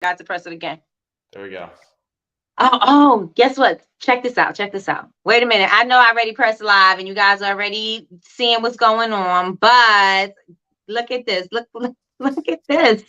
Got to press it again. There we go. Guess what? Check this out. Check this out. Wait a minute. I know I already pressed live and you guys are already seeing what's going on, but look at this. Look at this.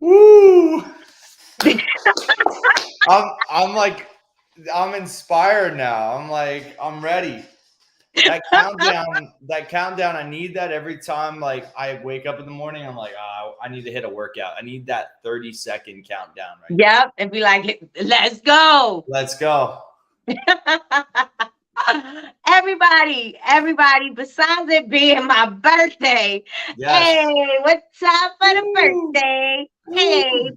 Woo! I'm like, I'm inspired now. I'm ready. That countdown, I need that every time like I wake up in the morning. I'm like, I need to hit a workout. I need that 30-second countdown right now. Yep. And be like, let's go. Let's go. Everybody, besides it being my birthday, Yes. hey, what's up for the birthday? Hey.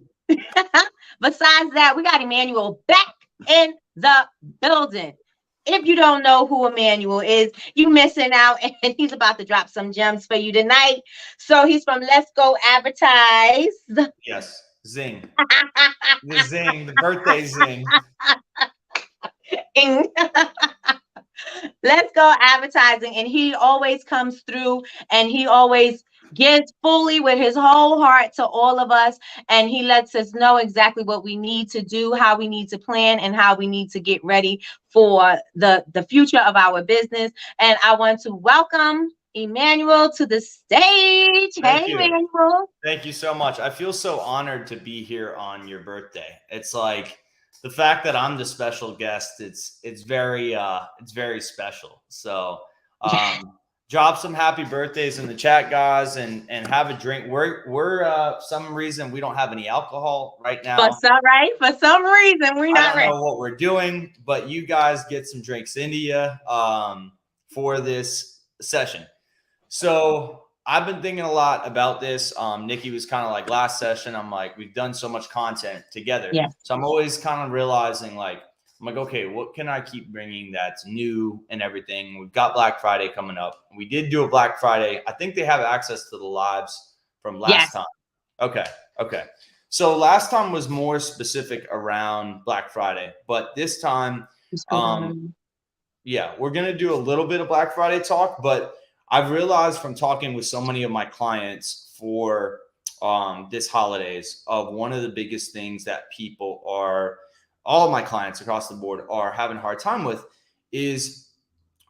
Besides that, we got Emanuel back in the building. If you don't know who Emanuel is, you missing out, and he's about to drop some gems for you tonight. So he's from Let's Go Advertise. Yes. Zing. The zing, the birthday zing. Let's Go Advertising, and he always comes through, and he always gives fully with his whole heart to all of us, and he lets us know exactly what we need to do, how we need to plan, and how we need to get ready for the future of our business. And I want to welcome Emanuel to the stage. Thank Hey, you. Emanuel. Thank you so much. I feel so honored to be here on your birthday. It's like the fact that I'm the special guest. It's very special. So drop some happy birthdays in the chat, guys, and have a drink. We're some reason we don't have any alcohol right now. For some reason we're not ready. I don't know what we're doing, but you guys get some drinks into you for this session. So I've been thinking a lot about this. Nikki was kind of like last session. I'm like, we've done so much content together. Yes. So I'm always kind of realizing like, I'm like, okay, what can I keep bringing that's new and everything? We've got Black Friday coming up. We did do a Black Friday. I think they have access to the lives from last time. Okay. So last time was more specific around Black Friday, but this time, we're going to do a little bit of Black Friday talk, but I've realized from talking with so many of my clients for this holidays of one of the biggest things that people are, all of my clients across the board are having a hard time with is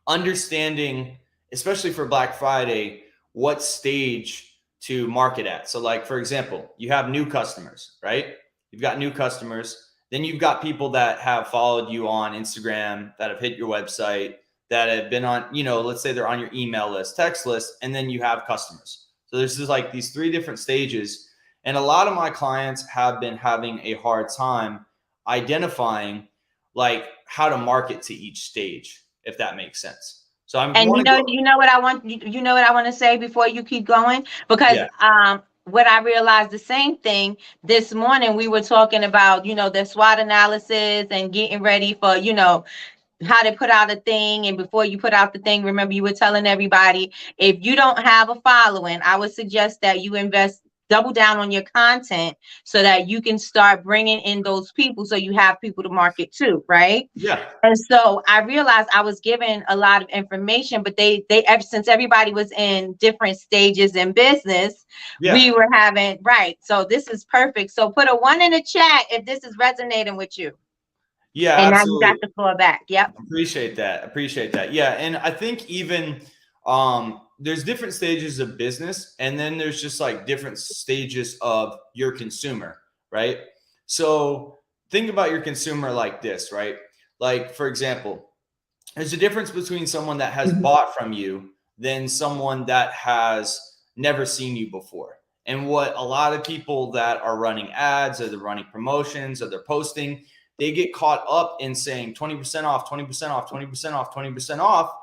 understanding, especially for Black Friday, what stage to market at. So like, for example, you have new customers, right? You've got new customers. Then you've got people that have followed you on Instagram, that have hit your website, that have been on, let's say they're on your email list, text list, and then you have customers. So there's just like these three different stages. And a lot of my clients have been having a hard time identifying like how to market to each stage, if that makes sense. So you know what I want to say before you keep going, because what I realized the same thing this morning. We were talking about, the SWOT analysis and getting ready for, how to put out a thing. And before you put out the thing, remember you were telling everybody, if you don't have a following, I would suggest that you double down on your content so that you can start bringing in those people, so you have people to market to, right? Yeah. And so I realized I was given a lot of information, but they since everybody was in different stages in business, we were having, right. So this is perfect. So put a 1 in the chat if this is resonating with you. Yeah, and absolutely. Now you got the floor back. Yep. Appreciate that. Yeah, and I think even there's different stages of business, and then there's just like different stages of your consumer, right? So think about your consumer like this, right? Like, for example, there's a difference between someone that has bought from you than someone that has never seen you before. And what a lot of people that are running ads, or they're running promotions, or they're posting, they get caught up in saying 20% off, 20% off, 20% off, 20% off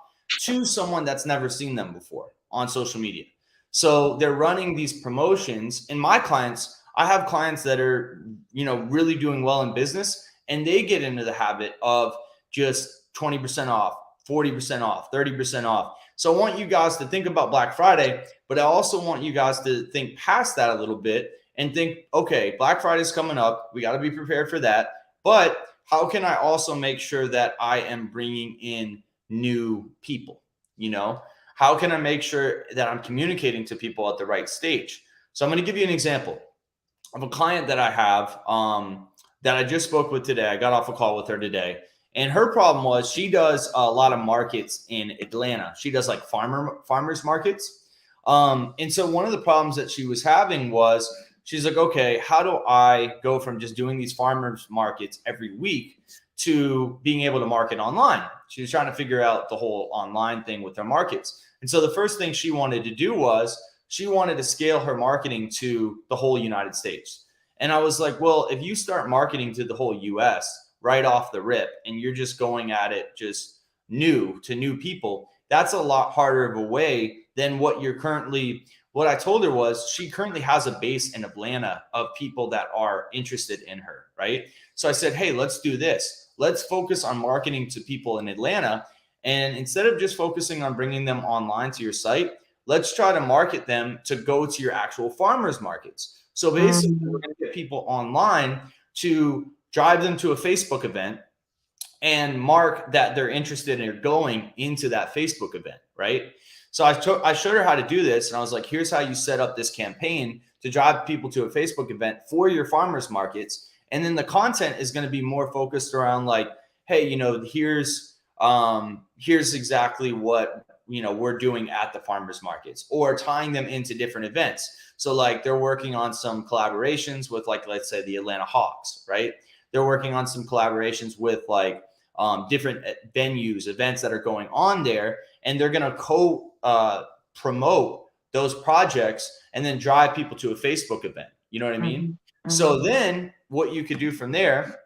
to someone that's never seen them before on social media. So they're running these promotions. And my clients, I have clients that are, really doing well in business, and they get into the habit of just 20% off, 40% off, 30% off. So I want you guys to think about Black Friday, but I also want you guys to think past that a little bit and think, okay, Black Friday is coming up. We got to be prepared for that. But how can I also make sure that I am bringing in new people? How can I make sure that I'm communicating to people at the right stage? So I'm going to give you an example of a client that I have that I just spoke with today. I got off a call with her today. And her problem was she does a lot of markets in Atlanta. She does like farmers markets. And so one of the problems that she was having was she's like, okay, how do I go from just doing these farmers markets every week to being able to market online? She was trying to figure out the whole online thing with her markets. And so the first thing she wanted to do was she wanted to scale her marketing to the whole United States. And I was like, well, if you start marketing to the whole US right off the rip and you're just going at it just new to new people, that's a lot harder of a way than what I told her was she currently has a base in Atlanta of people that are interested in her, right? So I said, hey, let's do this. Let's focus on marketing to people in Atlanta. And instead of just focusing on bringing them online to your site, let's try to market them to go to your actual farmers markets. So basically, we're going to get people online to drive them to a Facebook event and mark that they're interested in going into that Facebook event, right? So I showed her how to do this, and I was like, here's how you set up this campaign to drive people to a Facebook event for your farmers markets. And then the content is going to be more focused around like, hey, here's exactly what we're doing at the farmers markets, or tying them into different events. So like they're working on some collaborations with like, let's say the Atlanta Hawks, right? They're working on some collaborations with like different venues, events that are going on there, and they're going to promote those projects and then drive people to a Facebook event. You know what I mean? Mm-hmm. So then what you could do from there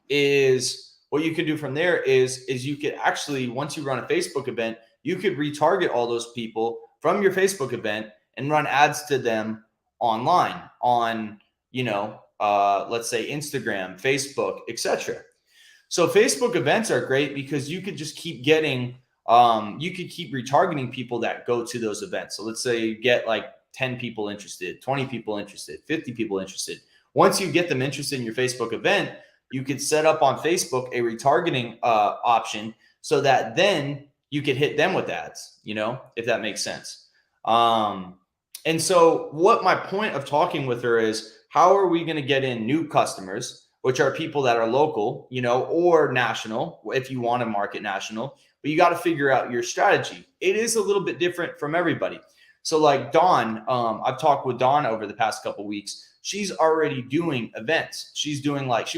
is you could actually, once you run a Facebook event, you could retarget all those people from your Facebook event and run ads to them online on, let's say Instagram, Facebook, etc. So Facebook events are great because you could just keep getting, you could keep retargeting people that go to those events. So let's say you get like 10 people interested, 20 people interested, 50 people interested. Once you get them interested in your Facebook event, you could set up on Facebook a retargeting option so that then you could hit them with ads, if that makes sense. And so what my point of talking with her is, how are we going to get in new customers, which are people that are local, or national, if you want to market national, but you got to figure out your strategy. It is a little bit different from everybody. So like Dawn, I've talked with Dawn over the past couple of weeks. She's already doing events. She was doing like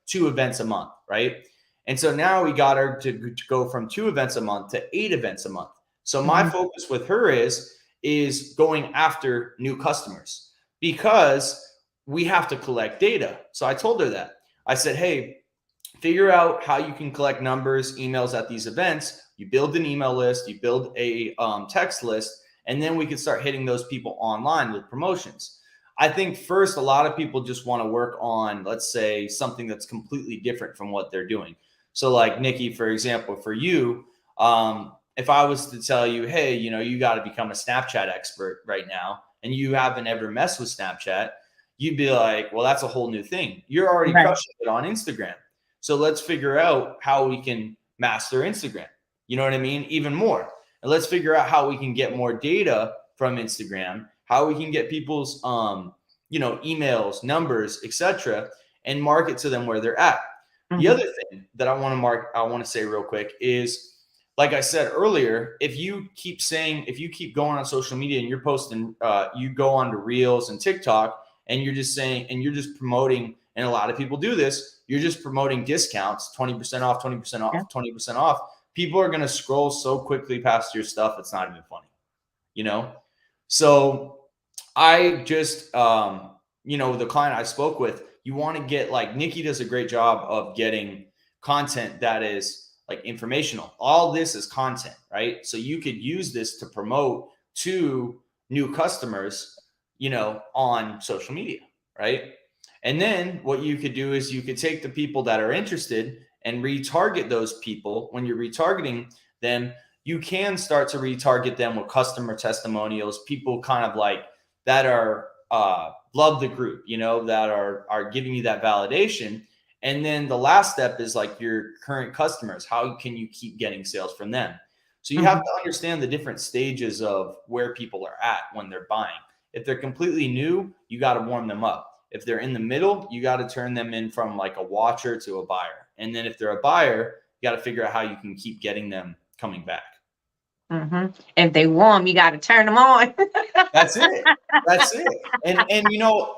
2 events a month, right? And so now we got her to go from 2 events a month to 8 events a month. So my focus with her is going after new customers, because we have to collect data. So I told her that. I said, hey, figure out how you can collect numbers, emails at these events. You build an email list, you build a text list, and then we can start hitting those people online with promotions. I think first, a lot of people just want to work on, let's say, something that's completely different from what they're doing. So like Nikki, for example, for you, if I was to tell you, hey, you got to become a Snapchat expert right now, and you haven't ever messed with Snapchat, you'd be like, well, that's a whole new thing. You're already crushing it on Instagram. So let's figure out how we can master Instagram. You know what I mean? Even more. And let's figure out how we can get more data from Instagram, how we can get people's, emails, numbers, etc., and market to them where they're at. Mm-hmm. The other thing that I want to say real quick is, like I said earlier, if you keep going on social media and you're posting, you go onto Reels and TikTok, and you're just promoting, and a lot of people do this, you're just promoting discounts, 20% off, 20% off, 20% off. People are going to scroll so quickly past your stuff, it's not even funny, So I just, the client I spoke with, you want to get, like, Nikki does a great job of getting content that is like informational. All this is content, right? So you could use this to promote to new customers on social media, right? And then what you could do is you could take the people that are interested and retarget those people. When you're retargeting them, you can start to retarget them with customer testimonials, people kind of like that are love the group, that are giving you that validation. And then the last step is like your current customers. How can you keep getting sales from them? So you have to understand the different stages of where people are at when they're buying. If they're completely new, you got to warm them up. If they're in the middle, you got to turn them in from like a watcher to a buyer. And then if they're a buyer, you got to figure out how you can keep getting them coming back. If they warm, you got to turn them on. That's it. That's it. And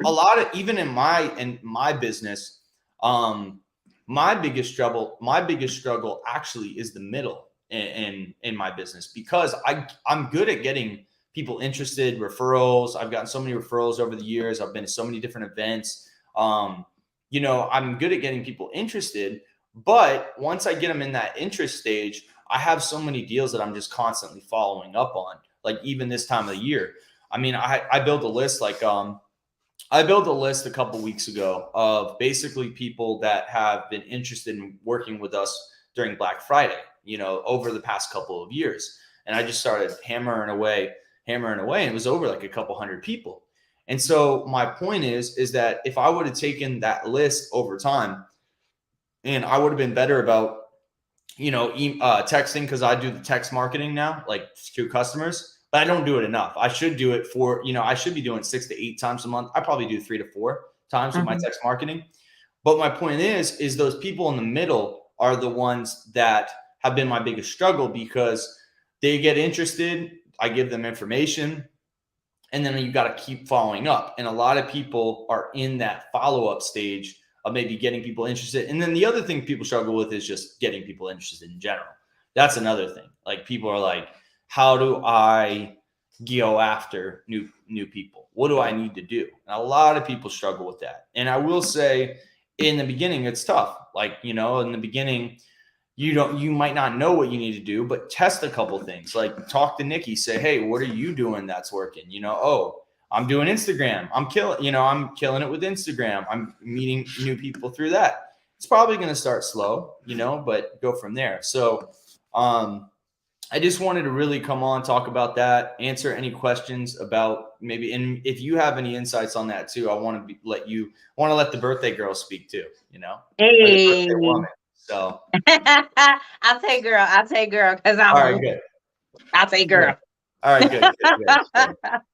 a lot of, even in my business, my biggest struggle actually is the middle in my business, because I'm good at getting people interested, referrals. I've gotten so many referrals over the years. I've been to so many different events. I'm good at getting people interested, but once I get them in that interest stage, I have so many deals that I'm just constantly following up on. Like even this time of the year, I mean, I built a list I built a list a couple weeks ago of basically people that have been interested in working with us during Black Friday, over the past couple of years. And I just started hammering away, and it was over like a couple hundred people. And so my point is that if I would have taken that list over time, and I would have been better about, texting, because I do the text marketing now, like to customers, but I don't do it enough. I should do it I should be doing 6 to 8 times a month. I probably do 3 to 4 times with my text marketing. But my point is those people in the middle are the ones that have been my biggest struggle, because they get interested. I give them information, and then you got to keep following up. And a lot of people are in that follow-up stage of maybe getting people interested. And then the other thing people struggle with is just getting people interested in general. That's another thing. Like people are like, how do I go after new people? What do I need to do? And a lot of people struggle with that. And I will say in the beginning, it's tough. Like, in the beginning, you might not know what you need to do, but test a couple things. Like talk to Nikki, say, hey, what are you doing that's working? Oh, I'm doing Instagram. I'm killing it with Instagram. I'm meeting new people through that. It's probably going to start slow, but go from there. So, I just wanted to really come on, talk about that, answer any questions about maybe, and if you have any insights on that too, I want to let the birthday girl speak too, Hey. Or the birthday woman. So I'll take girl, because I'm all right, good. I'll take girl. Good. All right, good.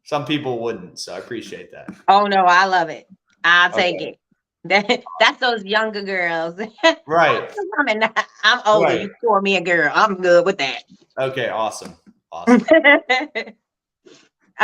Some people wouldn't, so I appreciate that. Oh no, I love it. I'll take it. That's those younger girls. Right. I'm older. Right. You call me a girl. I'm good with that. Okay, awesome. All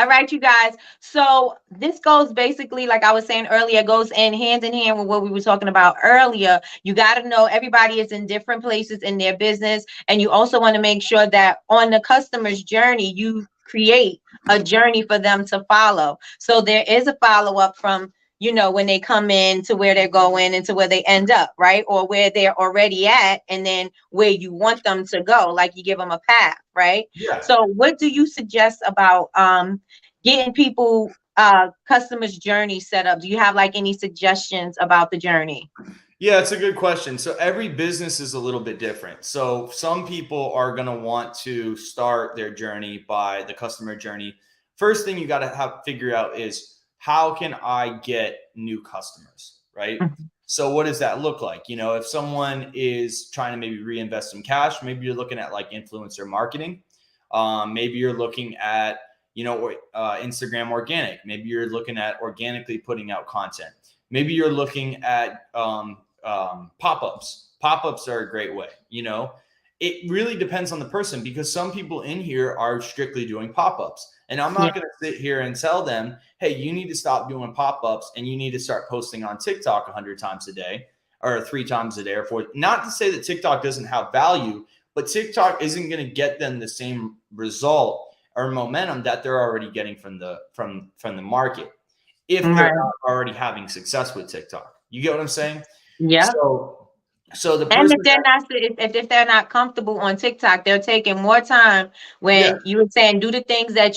right, you guys. So this goes basically, like I was saying earlier, goes hand in hand with what we were talking about earlier. You got to know everybody is in different places in their business. And you also want to make sure that on the customer's journey, you create a journey for them to follow. So there is a follow-up from, when they come in to where they're going and to where they end up, right? Or where they're already at, and then where you want them to go, like you give them a path, right? Yeah. So what do you suggest about getting people customers' journey set up? Do you have like any suggestions about the journey? Yeah, it's a good question. So every business is a little bit different. So some people are going to want to start their journey by the customer journey. First thing you got to figure out is, how can I get new customers, right? So what does that look like? If someone is trying to maybe reinvest some cash, maybe you're looking at like influencer marketing. Maybe you're looking at, Instagram organic. Maybe you're looking at organically putting out content. Maybe you're looking at pop-ups. Pop-ups are a great way. It really depends on the person, because some people in here are strictly doing pop-ups. And I'm not going to sit here and tell them, hey, you need to stop doing pop-ups and you need to start posting on TikTok 100 times a day or 3 times a day or 4. Not to say that TikTok doesn't have value, but TikTok isn't going to get them the same result or momentum that they're already getting from the market if they're not already having success with TikTok. You get what I'm saying? Yeah. So So the And person if they're not comfortable on TikTok, they're taking more time yeah, when you were saying do the things that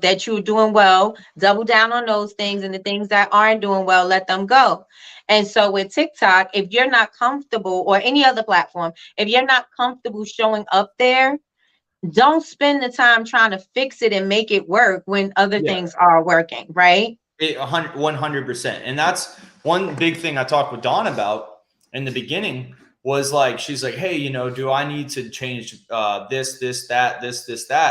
that you're doing well, double down on those things, and the things that aren't doing well, let them go. And so with TikTok, if you're not comfortable, or any other platform, if you're not comfortable showing up there, don't spend the time trying to fix it and make it work when other yeah. things are working, right? 100%. And that's one big thing I talked with Dawn about in the beginning was like, she's like, hey, do I need to change this, that?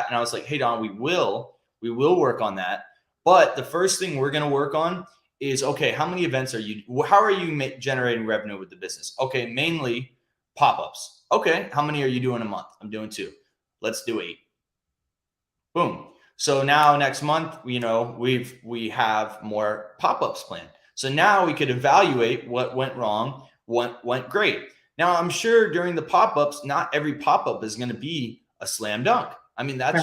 And I was like, hey, Dawn, we will work on that. But the first thing we're going to work on is, okay, how many events how are you generating revenue with the business? Okay, mainly pop-ups. Okay, how many are you doing a month? I'm doing 2. Let's do 8. Boom. So now next month, we have more pop-ups planned. So now we could evaluate what went wrong, what went great. Now I'm sure during the pop-ups, not every pop-up is going to be a slam dunk. I mean, Right.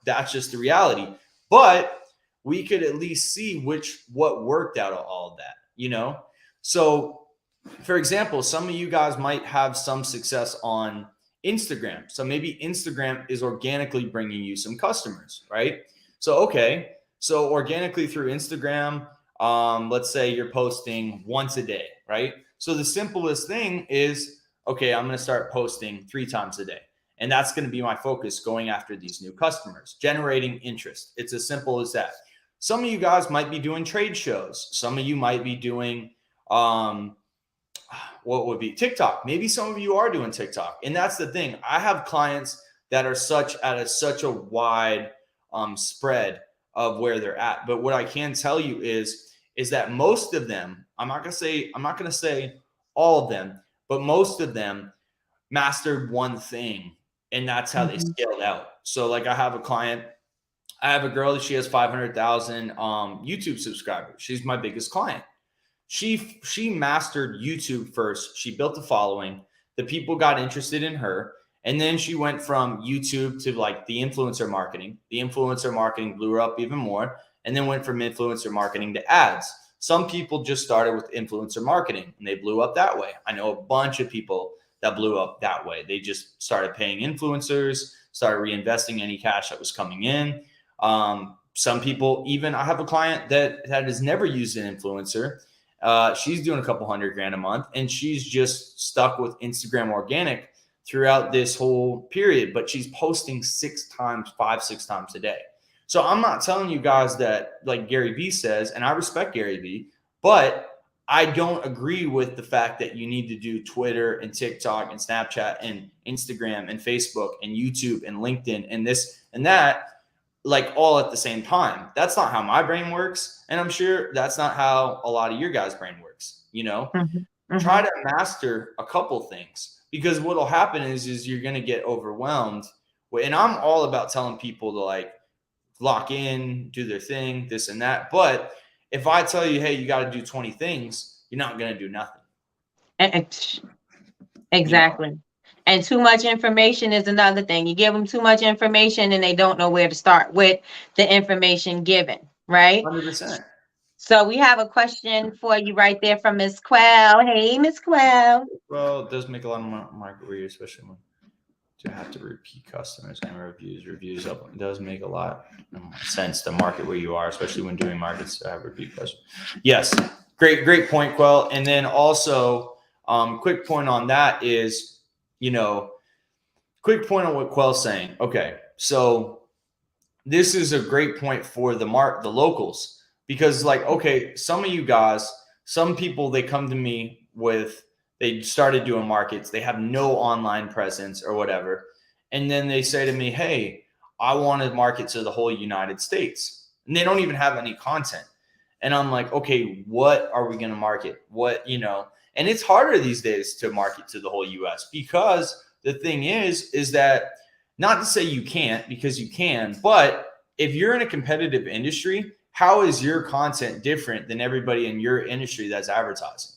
that's just the reality. But we could at least see what worked out of all of that. So for example, some of you guys might have some success on Instagram. So maybe Instagram is organically bringing you some customers, right? So, okay. So organically through Instagram, let's say you're posting once a day, right? So the simplest thing is, okay, I'm going to start posting 3 times a day. And that's going to be my focus going after these new customers, generating interest. It's as simple as that. Some of you guys might be doing trade shows. Some of you might be doing, what would be TikTok. Maybe some of you are doing TikTok. And that's the thing. I have clients that are such a wide spread of where they're at. But what I can tell you is that most of them, I'm not going to say all of them, but most of them mastered one thing, and that's how they Mhm. scaled out. So like I have a girl that she has 500,000 YouTube subscribers. She's my biggest client. She mastered YouTube first. She built a following. The people got interested in her. And then she went from YouTube to like the influencer marketing. The influencer marketing blew her up even more. And then went from influencer marketing to ads. Some people just started with influencer marketing and they blew up that way. I know a bunch of people that blew up that way. They just started paying influencers, started reinvesting any cash that was coming in. Some people, even I have a client that has never used an influencer. She's doing a couple $100,000 a month, and she's just stuck with Instagram organic throughout this whole period. But she's posting 6 times, 5, 6 times a day. So I'm not telling you guys that, like Gary Vee says, and I respect Gary Vee, but I don't agree with the fact that you need to do Twitter and TikTok and Snapchat and Instagram and Facebook and YouTube and LinkedIn and this and that, like all at the same time. That's not how my brain works. And I'm sure that's not how a lot of your guys' brain works. Mhm. Try Mhm. to master a couple things, because what'll happen is you're going to get overwhelmed. And I'm all about telling people to like lock in, do their thing, this and that. But if I tell you, hey, you got to do 20 things, you're not going to do nothing. You know, Exactly. And too much information is another thing. You give them too much information and they don't know where to start with the information given, right? 100%. So we have a question for you right there from Miss Quell. Hey, Miss Quell. Well, it does make a lot of market where you, especially when to have to repeat customers and reviews up. It does make a lot of sense to market where you are, especially when doing markets to have repeat customers. Yes, great point, Quell. And then also, quick point on that is, quick point on what Quell's saying. Okay, so this is a great point for the locals, because like, okay, some of you guys, some people, they come to me with, they started doing markets, they have no online presence or whatever, and then they say to me, hey, I want to market to the whole United States, and they don't even have any content. And I'm like, okay, what are we going to market? And it's harder these days to market to the whole US, because the thing is that, not to say you can't, because you can, but if you're in a competitive industry, how is your content different than everybody in your industry that's advertising?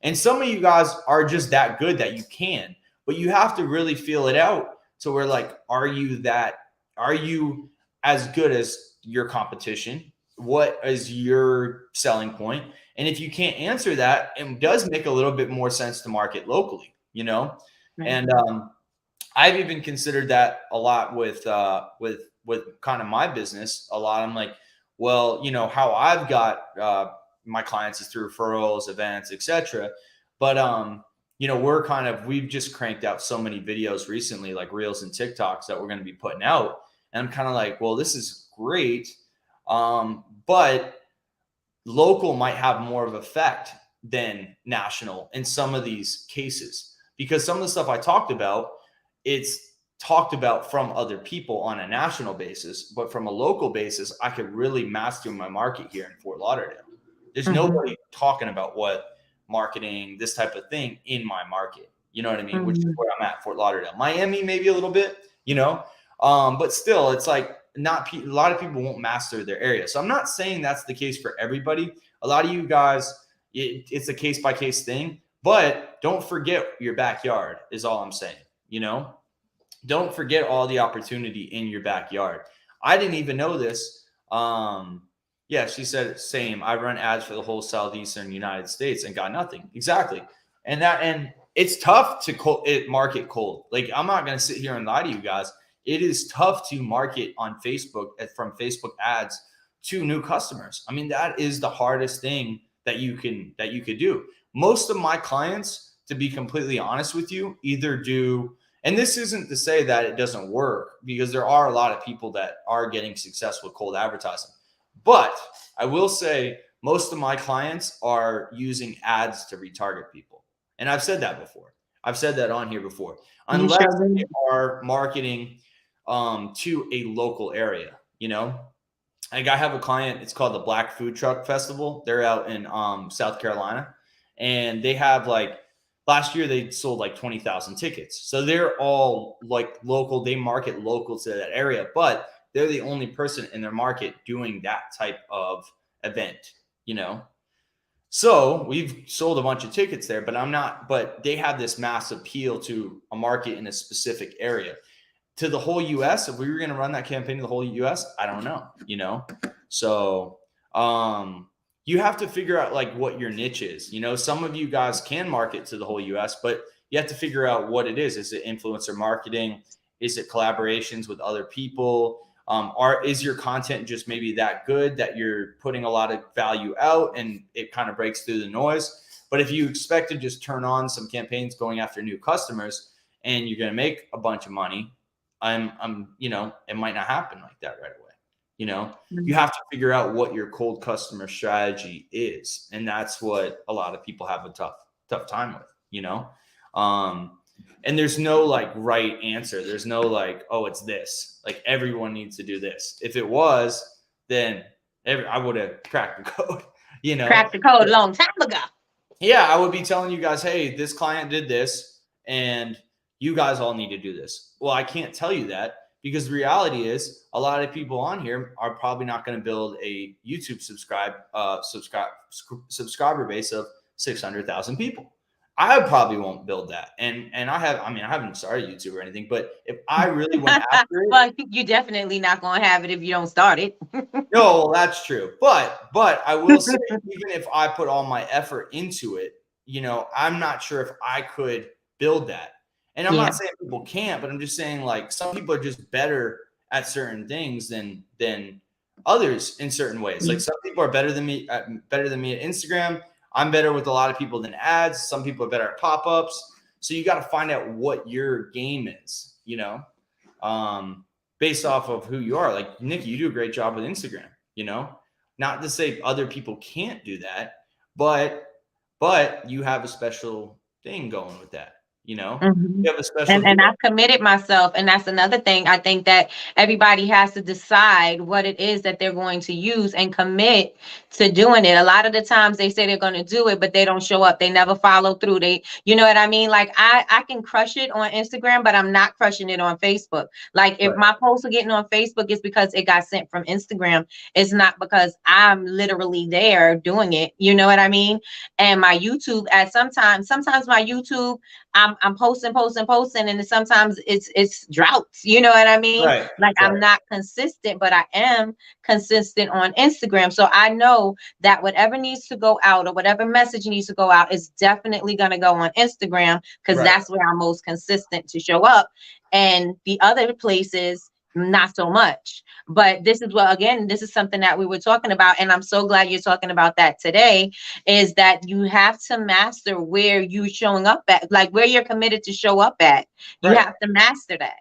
And some of you guys are just that good that you can, but you have to really feel it out. So we're like, are you as good as your competition? What is your selling point? And if you can't answer that, it does make a little bit more sense to market locally, you know? Right. And I've even considered that a lot with kind of my business a lot. I'm like, well, you know, how I've got my clients is through referrals, events, etc. But you know, we've just cranked out so many videos recently, like reels and TikToks that we're going to be putting out. And I'm kind of like, well, this is great. But local might have more of effect than national in some of these cases, because some of the stuff I talked about, it's talked about from other people on a national basis, but from a local basis, I could really master my market here in Fort Lauderdale. There's nobody talking about what marketing, this type of thing in my market. You know what I mean? Which is where I'm at, Fort Lauderdale. Miami, maybe a little bit, you know, but still, it's like a lot of people won't master their area. So I'm not saying that's the case for everybody. A lot of you guys, it's a case by case thing, but don't forget your backyard is all I'm saying. You know, don't forget all the opportunity in your backyard. I didn't even know this. Yeah, she said same. I run ads for the whole southeastern United States and got nothing. Exactly. And it's tough to market cold. Like, I'm not going to sit here and lie to you guys. It is tough to market on Facebook from Facebook ads to new customers. I mean, that is the hardest thing that you could do. Most of my clients, to be completely honest with you, either do, and this isn't to say that it doesn't work, because there are a lot of people that are getting success with cold advertising. But I will say most of my clients are using ads to retarget people. And I've said that before. I've said that on here before. Unless they are marketing to a local area, you know. Like, I have a client, it's called the Black Food Truck Festival. They're out in South Carolina, and they have, like, last year they sold like 20,000 tickets. So they're all like local. They market local to that area, but they're the only person in their market doing that type of event, you know? So we've sold a bunch of tickets there, but they have this mass appeal to a market in a specific area. To the whole US, if we were going to run that campaign to the whole US, I don't know, you know? So, you have to figure out like what your niche is. You know, some of you guys can market to the whole US, but you have to figure out what it is. Is it influencer marketing? Is it collaborations with other people? Is your content just maybe that good that you're putting a lot of value out and it kind of breaks through the noise? But if you expect to just turn on some campaigns going after new customers and you're going to make a bunch of money, you know, it might not happen like that right away. You know, you have to figure out what your cold customer strategy is. And that's what a lot of people have a tough time with, you know? And there's no like right answer. There's no like, oh, it's this. Like, everyone needs to do this. If it was, then I would have cracked the code, you know? Cracked the code a long time ago. Yeah, I would be telling you guys, hey, this client did this, and you guys all need to do this. Well, I can't tell you that, because the reality is a lot of people on here are probably not going to build a YouTube subscriber base of 600,000 people. I probably won't build that. And I haven't started YouTube or anything, but if I really went after it. Well, you're definitely not going to have it if you don't start it. No, that's true. But I will say, even if I put all my effort into it, you know, I'm not sure if I could build that. And I'm not saying people can't, but I'm just saying, like, some people are just better at certain things than others in certain ways. Like, some people are better than me at Instagram. I'm better with a lot of people than ads. Some people are better at pop-ups. So you got to find out what your game is, you know, based off of who you are. Like, Nikki, you do a great job with Instagram, you know, not to say other people can't do that, but you have a special thing going with that. You know, you have a special and I've committed myself. And that's another thing. I think that everybody has to decide what it is that they're going to use and commit to doing it. A lot of the times they say they're going to do it, but they don't show up. They never follow through. You know what I mean? Like, I can crush it on Instagram, but I'm not crushing it on Facebook. Like, if my posts are getting on Facebook, it's because it got sent from Instagram. It's not because I'm literally there doing it. You know what I mean? And my YouTube, sometimes my YouTube, I'm posting, and then sometimes it's droughts. You know what I mean? Right. Like I'm not consistent, but I am consistent on Instagram. So I know that whatever needs to go out or whatever message needs to go out is definitely going to go on Instagram, because Right. that's where I'm most consistent to show up. And the other places, not so much. But this is again, this is something that we were talking about, and I'm so glad you're talking about that today, is that you have to master where you're showing up at, like where you're committed to show up at. You have to master that.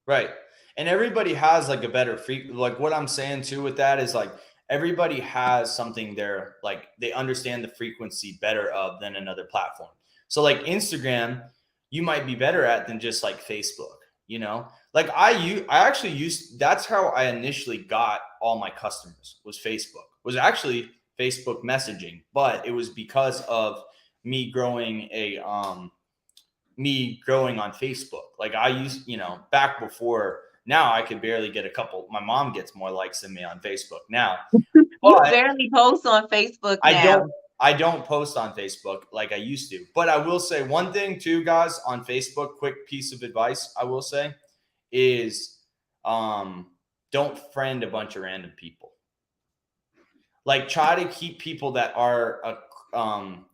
Right. And everybody has like a better like what I'm saying too with that is like everybody has something there, like they understand the frequency better of than another platform. So like Instagram, you might be better at than just like Facebook, you know? Like I actually used, that's how I initially got all my customers, was Facebook. Was actually Facebook messaging, but it was because of me growing on Facebook. Like I used, back before, now I could barely get my mom gets more likes than me on Facebook now. You barely post on Facebook now. I don't post on Facebook like I used to. But I will say one thing too, guys, on Facebook, quick piece of advice I will say is don't friend a bunch of random people. Like try to keep people that are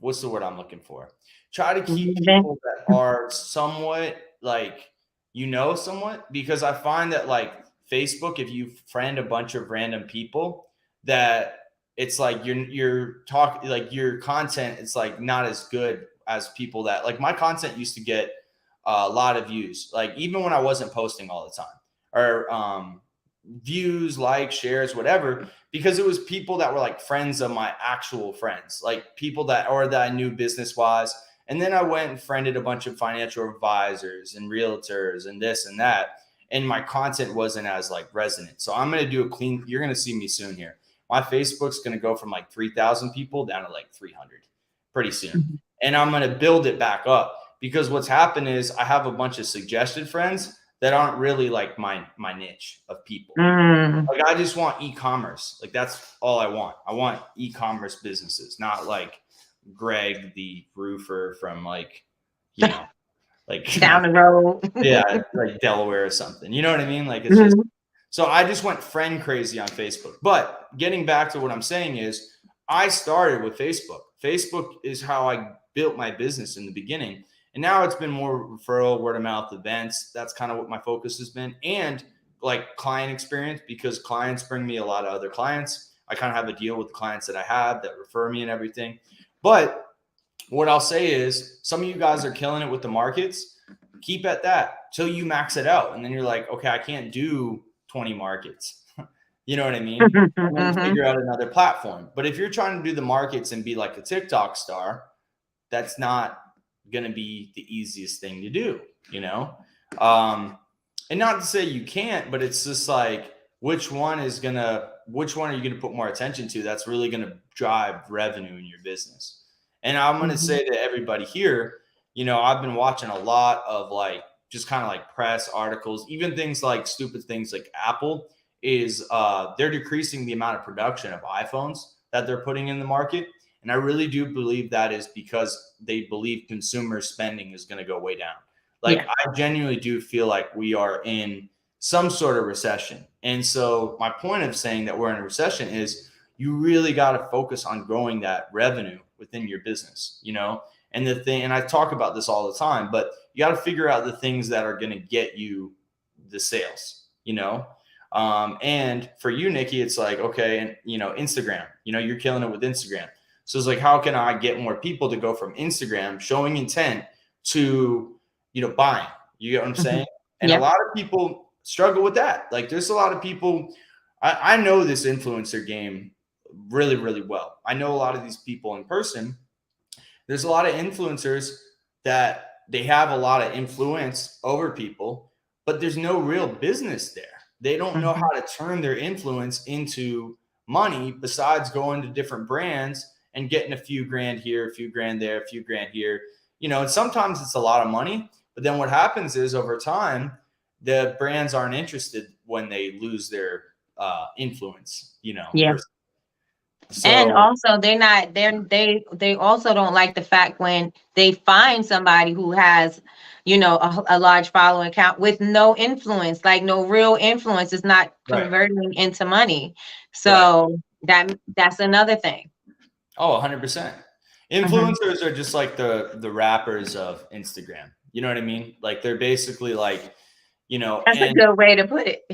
what's the word I'm looking for? Try to keep people that are somewhat like, somewhat, because I find that like Facebook, if you friend a bunch of random people, that it's like you're talking, like your content, it's like not as good as people that, like, my content used to get a lot of views, like even when I wasn't posting all the time, or views, likes, shares, whatever, because it was people that were like friends of my actual friends, like people that I knew business wise. And then I went and friended a bunch of financial advisors and realtors and this and that. And my content wasn't as like resonant. So I'm going to do a clean, you're going to see me soon here. My Facebook's going to go from like 3,000 people down to like 300 pretty soon. And I'm going to build it back up, because what's happened is I have a bunch of suggested friends that aren't really like my niche of people. Like I just want e-commerce. Like that's all I want. I want e-commerce businesses, not like Greg the roofer from like, like down the road. Yeah, like Delaware or something. You know what I mean? Like it's just, so I just went friend crazy on Facebook. But getting back to what I'm saying is I started with Facebook. Facebook is how I built my business in the beginning. And now it's been more referral, word of mouth, events. That's kind of what my focus has been. And like client experience, because clients bring me a lot of other clients. I kind of have a deal with the clients that I have that refer me and everything. But what I'll say is some of you guys are killing it with the markets. Keep at that till you max it out. And then you're like, okay, I can't do 20 markets. You know what I mean? And then figure out another platform. But if you're trying to do the markets and be like a TikTok star, that's not going to be the easiest thing to do, and not to say you can't, but it's just like, which one are you going to put more attention to? That's really going to drive revenue in your business. And I'm going to say to everybody here, I've been watching a lot of like, just kind of like press articles, even things like stupid things like Apple is they're decreasing the amount of production of iPhones that they're putting in the market. And I really do believe that is because they believe consumer spending is going to go way down. Like, I genuinely do feel like we are in some sort of recession. And so my point of saying that we're in a recession is you really got to focus on growing that revenue within your business, and I talk about this all the time, but you got to figure out the things that are going to get you the sales, and for you, Nikki, it's like, okay. And, Instagram, you're killing it with Instagram. So it's like, how can I get more people to go from Instagram showing intent to, buying? You get what I'm saying? And a lot of people struggle with that. Like there's a lot of people, I know this influencer game really, really well. I know a lot of these people in person. There's a lot of influencers that they have a lot of influence over people, but there's no real business there. They don't know how to turn their influence into money besides going to different brands and getting a few grand here, a few grand there, a few grand here, and sometimes it's a lot of money. But then what happens is over time, the brands aren't interested when they lose their influence, And So also they also don't like the fact when they find somebody who has, a large following account with no influence, like no real influence, is not right, converting into money. right. So that's another thing. Oh, 100%. Mhm. Influencers are just like the rappers of Instagram. You know what I mean? Like they're basically like, That's a and good way to put I it.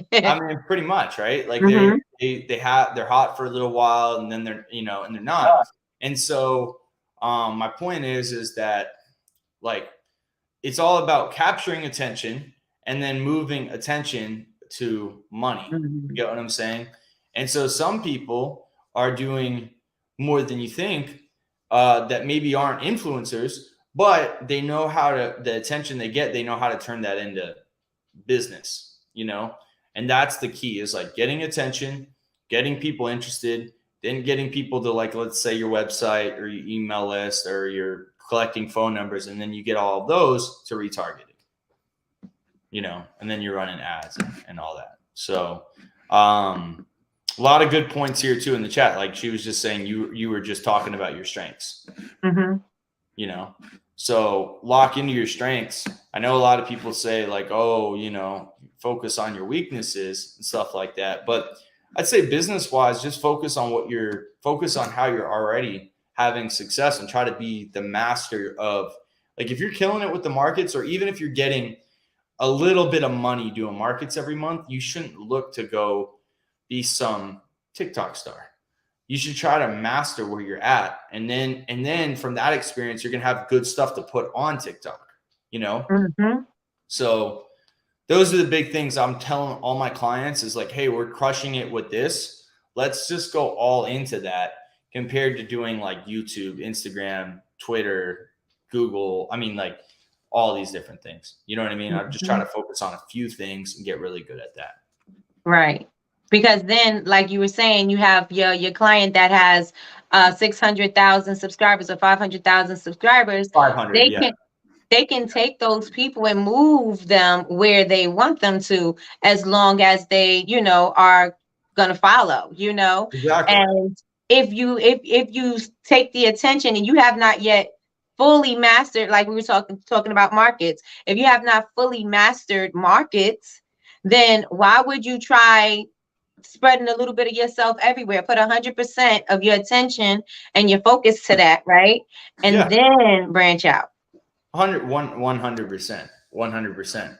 mean pretty much, right? Like Hmm. they're hot for a little while and then and they're not. And so my point is that like it's all about capturing attention and then moving attention to money. You Hmm. get what I'm saying? And so some people are doing more than you think that maybe aren't influencers, but they know how to, the attention they get, they know how to turn that into business. And that's the key is like getting attention, getting people interested, then getting people to like, let's say your website or your email list or you're collecting phone numbers, and then you get all of those to retargeting, and then you're running ads and all that. So, a lot of good points here too in the chat. Like she was just saying, you were just talking about your strengths, Hmm. you know. So lock into your strengths. I know a lot of people say like, oh, focus on your weaknesses and stuff like that. But I'd say business wise, just focus on how you're already having success and try to be the master of, like, if you're killing it with the markets, or even if you're getting a little bit of money doing markets every month, you shouldn't look to go be some TikTok star. You should try to master where you're at, and then from that experience, you're gonna have good stuff to put on TikTok. You know, Hmm. so those are the big things I'm telling all my clients is like, hey, we're crushing it with this. Let's just go all into that compared to doing like YouTube, Instagram, Twitter, Google. I mean, like all these different things. You know what I mean? I'm just trying Hmm. to focus on a few things and get really good at that. Right. Because then, like you were saying, you have your client that has 600,000 subscribers or 500,000 subscribers. 500, They yeah, can they can take those people and move them where they want them to, as long as they, are gonna follow. exactly. And if you take the attention and you have not yet fully mastered, like we were talking about markets, if you have not fully mastered markets, then why would you try spreading a little bit of yourself everywhere? Put 100% of your attention and your focus to that, right? And Yeah, then branch out. 100%, 100%.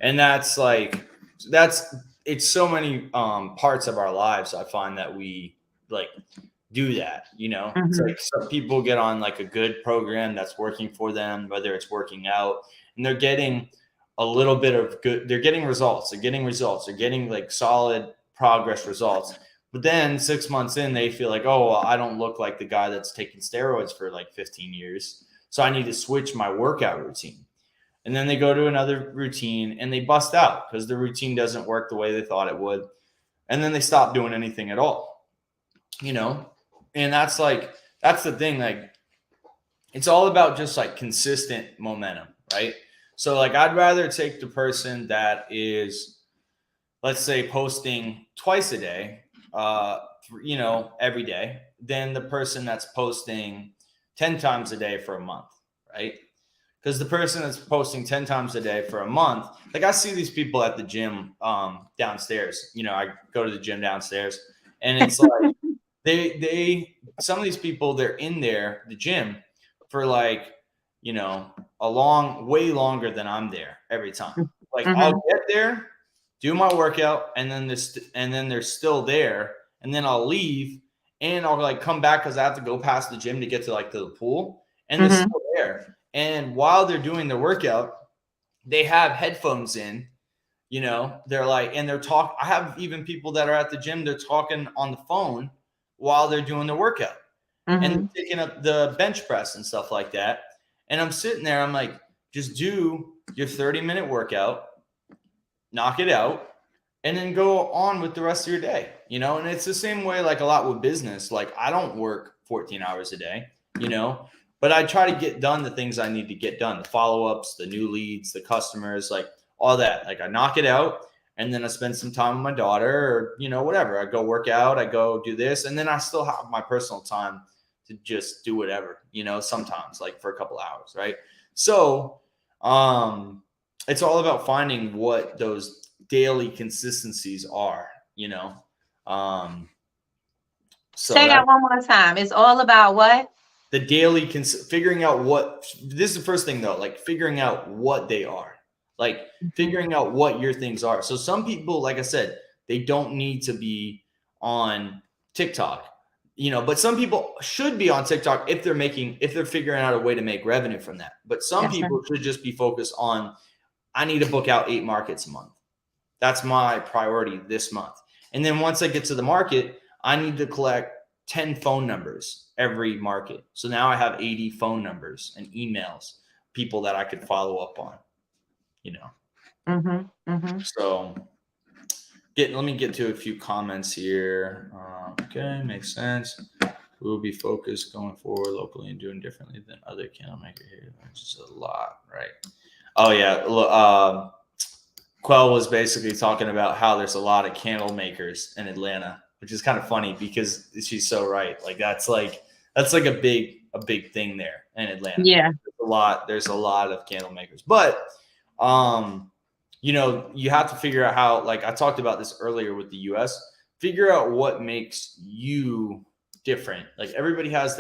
And that's like, that's, it's so many parts of our lives. I find that we like do that. It's Mhm. like some people get on like a good program that's working for them, whether it's working out, and they're getting a little bit of good, they're getting results, they're getting like solid progress results. But then 6 months in, they feel like, oh, well, I don't look like the guy that's taking steroids for like 15 years. So I need to switch my workout routine. And then they go to another routine and they bust out because the routine doesn't work the way they thought it would. And then they stop doing anything at all, you know? And that's the thing. Like, it's all about just like consistent momentum, right? So, like, I'd rather take the person that is, let's say, posting twice a day, every day, than the person that's posting 10 times a day for a month, right? Because the person that's posting 10 times a day for a month, like I see these people at the gym downstairs. I go to the gym downstairs, and it's like some of these people, they're in there, the gym, for like, way longer than I'm there every time. Like I'll Mhm. get there, do my workout, and then they're still there, and then I'll leave and I'll like come back because I have to go past the gym to get to like to the pool, and they're Mhm. still there. And while they're doing the workout, they have headphones in, they're like, and they're talk. I have even people that are at the gym, they're talking on the phone while they're doing the workout and Mhm. taking up the bench press and stuff like that. And I'm sitting there, I'm like, just do your 30-minute workout, knock it out, and then go on with the rest of your day. And it's the same way, like a lot with business. Like I don't work 14 hours a day, but I try to get done the things I need to get done, the follow-ups, the new leads, the customers, like all that. Like I knock it out, and then I spend some time with my daughter, or, you know, whatever. I go work out, I go do this, and then I still have my personal time to just do whatever, you know, sometimes like for a couple hours, right? So it's all about finding what those daily consistencies are, you know. Say that one more time. It's all about what? The daily figuring out what, this is the first thing though, like figuring out what they are, like figuring out what your things are. So some people, like I said, they don't need to be on TikTok, you know, but some people should be on TikTok if they're figuring out a way to make revenue from that. But some people should just be focused on, I need to book out 8 markets a month. That's my priority this month. And then once I get to the market, I need to collect 10 phone numbers every market. So now I have 80 phone numbers and emails, people that I could follow up on, you know. So let me get to a few comments here. Okay, makes sense. We will be focused going forward locally and doing differently than other candle makers here. That's just a lot, right? Oh yeah. Quell was basically talking about how there's a lot of candle makers in Atlanta, which is kind of funny because she's so right. Like that's like a big thing there in Atlanta. Yeah. There's a lot of candle makers, but you know, you have to figure out how, like I talked about this earlier with the US, figure out what makes you different. Like everybody has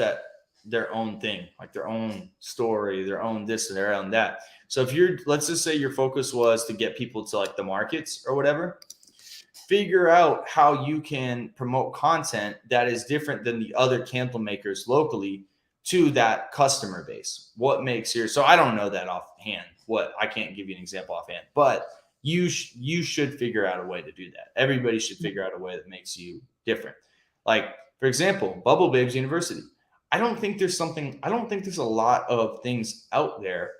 their own thing, like their own story, their own this and their own that. So if let's just say your focus was to get people to like the markets or whatever, figure out how you can promote content that is different than the other candle makers locally to that customer base. What makes so I don't know that offhand. I can't give you an example offhand, but you should figure out a way to do that. Everybody should figure out a way that makes you different. Like, for example, Bubble Babes University. I don't think there's a lot of things out there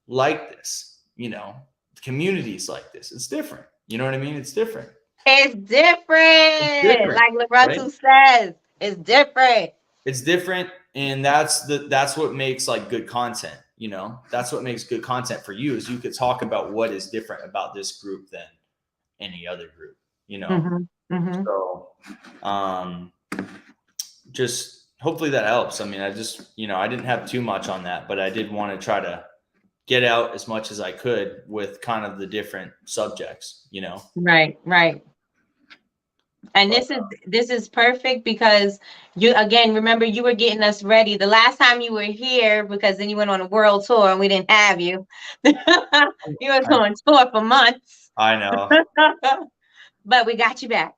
like this, you know, communities like this. It's different. You know what I mean? It's different. It's different. Like Loretto says, it's different. It's different. And that's what makes like good content, you know. That's what makes good content for you, is you could talk about what is different about this group than any other group, you know. So just hopefully that helps. I mean, I just, you know, I didn't have too much on that, but I did want to try to get out as much as I could with kind of the different subjects, you know. Right. And this is perfect because you, again, remember you were getting us ready the last time you were here, because then you went on a world tour and we didn't have you. You was on tour for months. I know. But we got you back.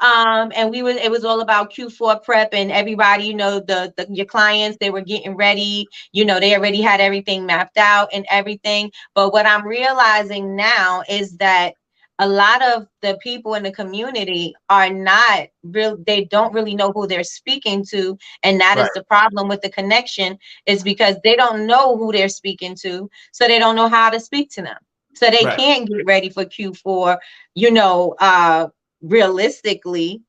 And it was all about Q4 prep, and everybody, you know, your clients, they were getting ready, you know, they already had everything mapped out and everything. But what I'm realizing now is that a lot of the people in the community are not real. They don't really know who they're speaking to. And that is the problem with the connection, is because they don't know who they're speaking to. So they don't know how to speak to them. So they can't get ready for Q4, you know, realistically.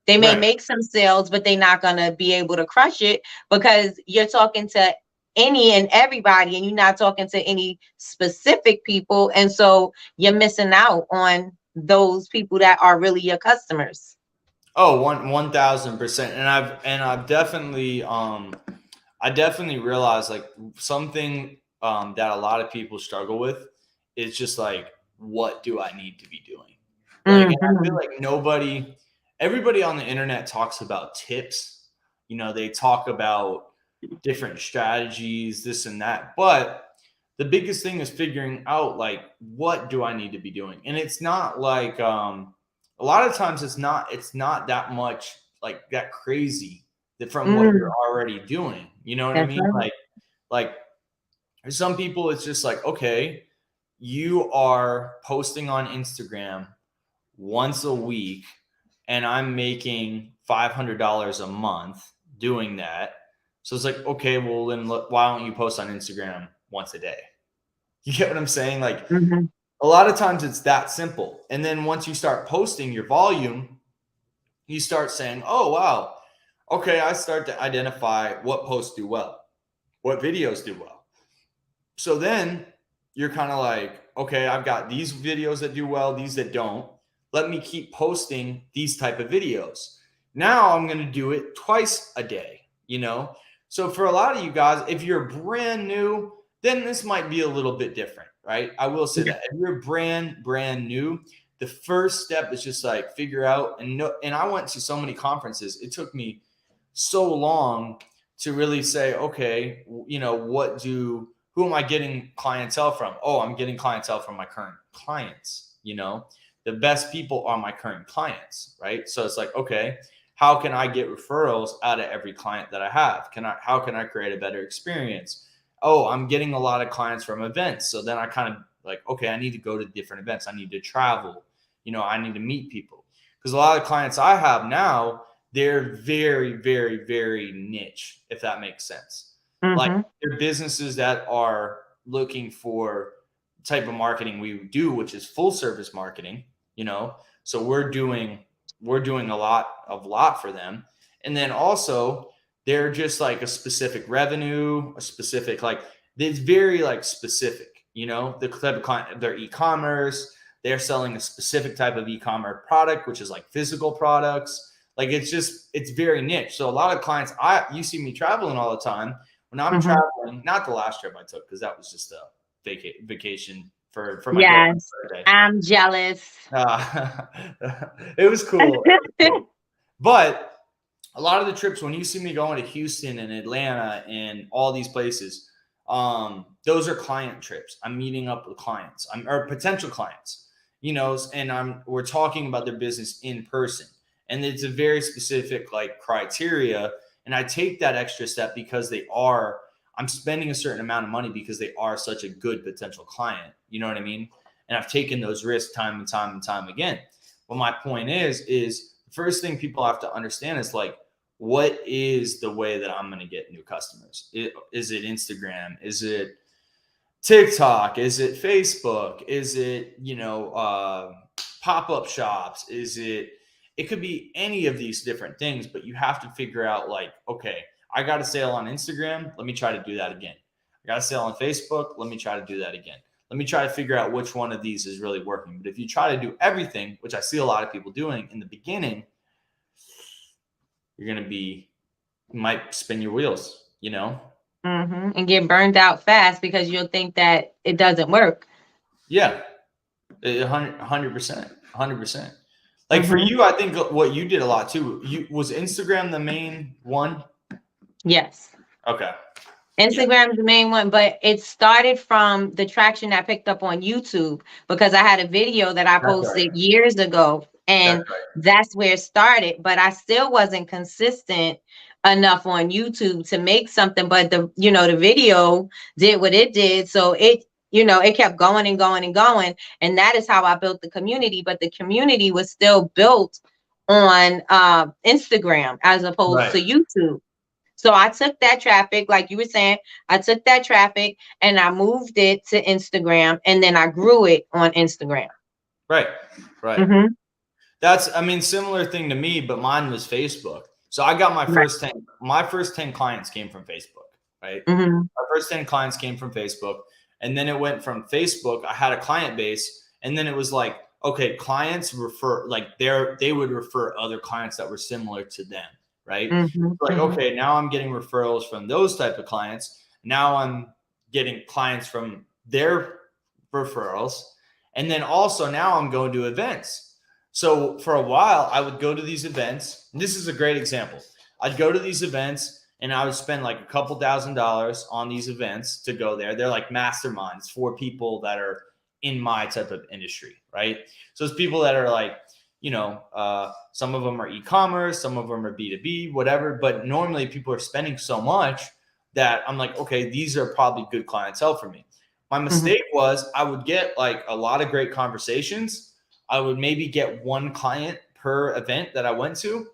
They may make some sales, but they're not going to be able to crush it, because you're talking to any and everybody, and you're not talking to any specific people. And so you're missing out on those people that are really your customers. Oh, 1,000%. And I've definitely, I definitely realized like something that a lot of people struggle with is just like, what do I need to be doing? Like, and I feel like everybody on the internet talks about tips. You know, they talk about different strategies, this and that. But the biggest thing is figuring out like, what do I need to be doing? And it's not like a lot of times it's not that much like that crazy from what you're already doing. You know what I mean? Like for some people, it's just like, okay, you are posting on Instagram once a week, and I'm making $500 a month doing that. So it's like, okay, well then why don't you post on Instagram once a day? You get what I'm saying? Like a lot of times it's that simple. And then once you start posting your volume, you start saying, oh, wow, okay, I start to identify what posts do well, what videos do well. So then you're kind of like, okay, I've got these videos that do well, these that don't. let me keep posting these type of videos. Now I'm going to do it twice a day, you know? So for a lot of you guys, if you're brand new, then this might be a little bit different, right? I will say that if you're brand new, the first step is just like figure out and I went to so many conferences. It took me so long to really say, okay, you know, who am I getting clientele from? Oh, I'm getting clientele from my current clients. You know, the best people are my current clients, right? So it's like, okay, how can I get referrals out of every client that I have? How can I create a better experience? Oh, I'm getting a lot of clients from events. So then I kind of like, okay, I need to go to different events. I need to travel. You know, I need to meet people. Because a lot of clients I have now, they're very, very, very niche, if that makes sense. Like they're businesses that are looking for type of marketing we do, which is full service marketing, you know. So we're doing a lot for them. And then also they're just like a specific revenue, a specific, like it's very like specific, you know, the type of client, their e-commerce, they're selling a specific type of e-commerce product, which is like physical products. Like it's very niche. So a lot of clients, you see me traveling all the time. When I'm traveling, not the last trip I took, because that was just a vacation for my Yes, birthday. I'm jealous. It was cool. But a lot of the trips, when you see me going to Houston and Atlanta and all these places, those are client trips. I'm meeting up with clients, or potential clients, you know, and we're talking about their business in person. And it's a very specific like criteria. And I take that extra step because I'm spending a certain amount of money because they are such a good potential client. You know what I mean? And I've taken those risks time and time again. But my point is the first thing people have to understand is like, what is the way that I'm going to get new customers? Is it Instagram? Is it TikTok? Is it Facebook? Is it, you know, pop-up shops? It could be any of these different things, but you have to figure out like, okay, I got a sale on Instagram. Let me try to do that again. I got a sale on Facebook. Let me try to do that again. Let me try to figure out which one of these is really working. But if you try to do everything, which I see a lot of people doing in the beginning, you might spin your wheels, you know? And get burned out fast because you'll think that it doesn't work. Yeah, 100%. Like for you, I think what you did a lot too. Was Instagram the main one? Yes. Okay. Instagram is the main one, but it started from the traction I picked up on YouTube because I had a video that I posted years ago, and that's where it started. But I still wasn't consistent enough on YouTube to make something. But the video did what it did, so it kept going and going and going, and that is how I built the community. But the community was still built on Instagram as opposed to YouTube. So I took that traffic, like you were saying, I took that traffic and I moved it to Instagram, and then I grew it on Instagram. Right. That's, similar thing to me, but mine was Facebook. So I got my first 10 clients came from Facebook, right? My first 10 clients came from Facebook. And then it went from Facebook. I had a client base, and then it was like, okay, clients refer, like they would refer other clients that were similar to them. Right. Like, okay, now I'm getting referrals from those type of clients. Now I'm getting clients from their referrals. And then also now I'm going to events. So for a while I would go to these events. This is a great example. I'd go to these events and I would spend like a couple $1,000s on these events to go there. They're like masterminds for people that are in my type of industry. Right. So it's people that are like, some of them are e-commerce, some of them are B2B, whatever. But normally people are spending so much that I'm like, okay, these are probably good clientele for me. My mistake was I would get like a lot of great conversations. I would maybe get one client per event that I went to.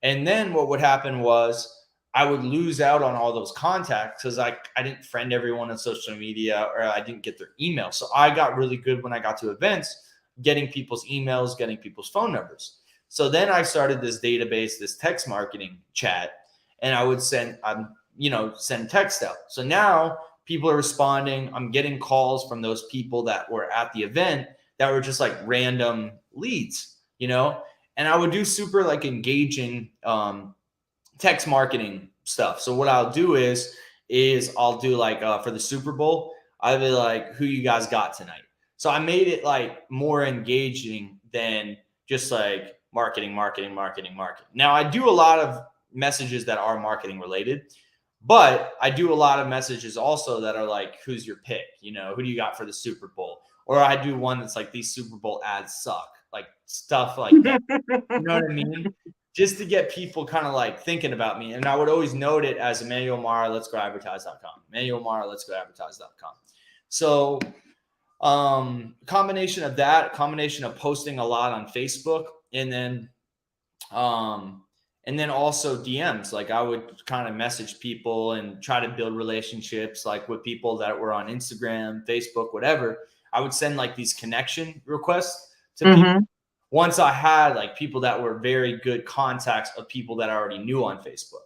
And then what would happen was I would lose out on all those contacts because I didn't friend everyone on social media, or I didn't get their email. So I got really good when I got to events, getting people's emails, getting people's phone numbers. So then I started this database, this text marketing chat, and I would send text out. So now people are responding. I'm getting calls from those people that were at the event that were just like random leads. you know, and I would do super like engaging text marketing stuff. So what I'll do is I'll do like for the Super Bowl, I'll be like, who you guys got tonight? So I made it like more engaging than just like marketing. Now I do a lot of messages that are marketing related, but I do a lot of messages also that are like, who's your pick? You know, who do you got for the Super Bowl? Or I do one that's like, these Super Bowl ads suck, like stuff like that. You know what I mean? Just to get people kind of like thinking about me. And I would always note it as Emanuel Mara, let's go advertise.com. Emanuel Mara, let's go advertise.com. So combination of that, combination of posting a lot on Facebook, and then also DMs. Like I would kind of message people and try to build relationships like with people that were on Instagram, Facebook, whatever. I would send like these connection requests to people. Once I had like people that were very good contacts of people that I already knew on Facebook.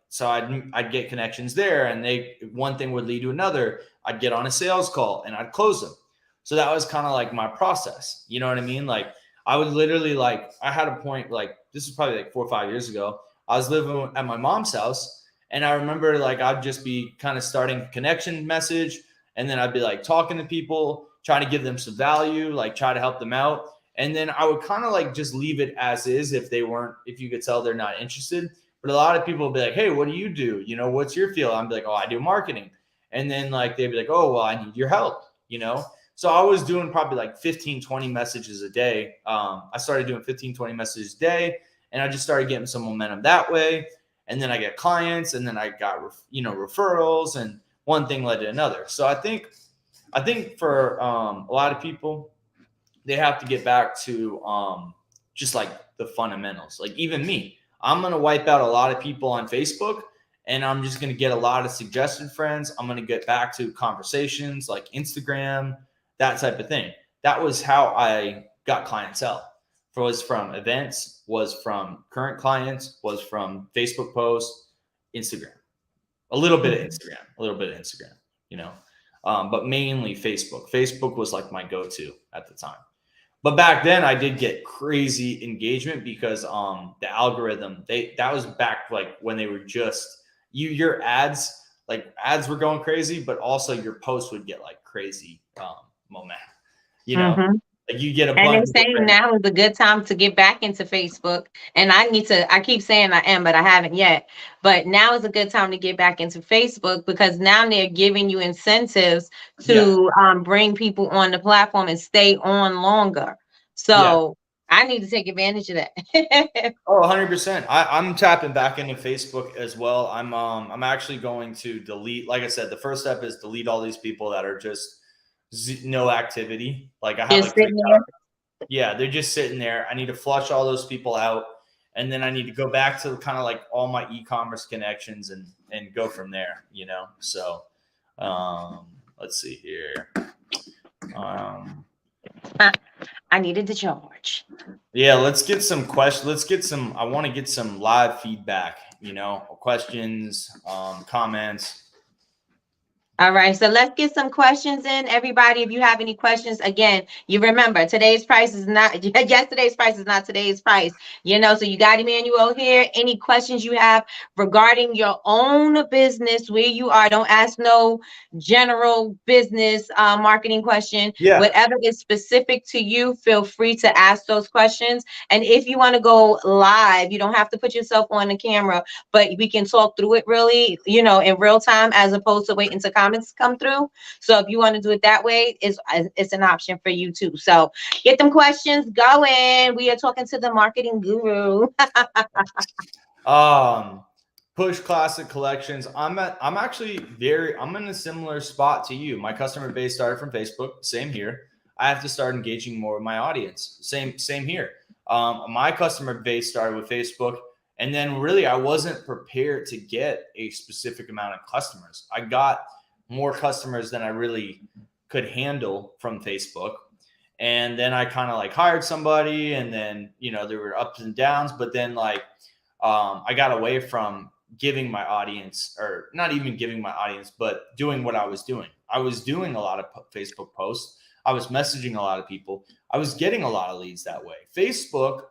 So I'd get connections there, and one thing would lead to another. I'd get on a sales call and I'd close them. So that was kind of like my process. You know what I mean? Like I would literally I had a point, like this is probably like 4 or 5 years ago. I was living at my mom's house, and I remember like I'd just be kind of starting a connection message, and then I'd be like talking to people, trying to give them some value, like try to help them out. And then I would kind of like just leave it as is if you could tell they're not interested. But a lot of people would be like, hey, what do you do? You know, what's your field? I'm like, oh, I do marketing. And then like, they'd be like, oh, well, I need your help, you know? So I was doing probably like 15, 20 messages a day. I started doing 15, 20 messages a day, and I just started getting some momentum that way. And then I get clients, and then I got, referrals, and one thing led to another. So I think for a lot of people, they have to get back to just like the fundamentals. Like even me, I'm going to wipe out a lot of people on Facebook, and I'm just going to get a lot of suggested friends. I'm going to get back to conversations like Instagram, that type of thing. That was how I got clientele. Was from events, was from current clients, was from Facebook posts, Instagram, a little bit of Instagram, but mainly Facebook. Facebook was like my go-to at the time. But back then I did get crazy engagement because the algorithm, that was back like when they were just your ads were going crazy, but also your posts would get like crazy momentum. Like you get a bunch. And they're saying now is a good time to get back into Facebook. And I keep saying I am, but I haven't yet. But now is a good time to get back into Facebook, because now they're giving you incentives to bring people on the platform and stay on longer. So I need to take advantage of that. Oh, 100%. I'm tapping back into Facebook as well. I'm actually going to delete, like I said, the first step is delete all these people that are just no activity. Like I have they're just sitting there. I need to flush all those people out, and then I need to go back to kind of like all my e-commerce connections and go from there, So let's see here. I needed to charge. Yeah, let's get some questions. I want to get some live feedback, questions, comments. All right, so let's get some questions in, everybody. If you have any questions, again, you remember today's price is not yesterday's price is not today's price. So you got Emanuel here. Any questions you have regarding your own business, where you are, don't ask no general business marketing question. Whatever is specific to you, feel free to ask those questions. And if you want to go live, you don't have to put yourself on the camera, but we can talk through it really, in real time, as opposed to waiting to comments come through. So if you want to do it that way, it's an option for you too. So get them questions going. We are talking to the marketing guru. Push classic collections. I'm in a similar spot to you. My customer base started from Facebook. Same here. I have to start engaging more with my audience. Same here. My customer base started with Facebook. And then really, I wasn't prepared to get a specific amount of customers. I got more customers than I really could handle from Facebook. And then I kind of like hired somebody, and then, there were ups and downs, but then I got away from giving my audience, or not even giving my audience, but doing what I was doing. I was doing a lot of Facebook posts. I was messaging a lot of people. I was getting a lot of leads that way. Facebook,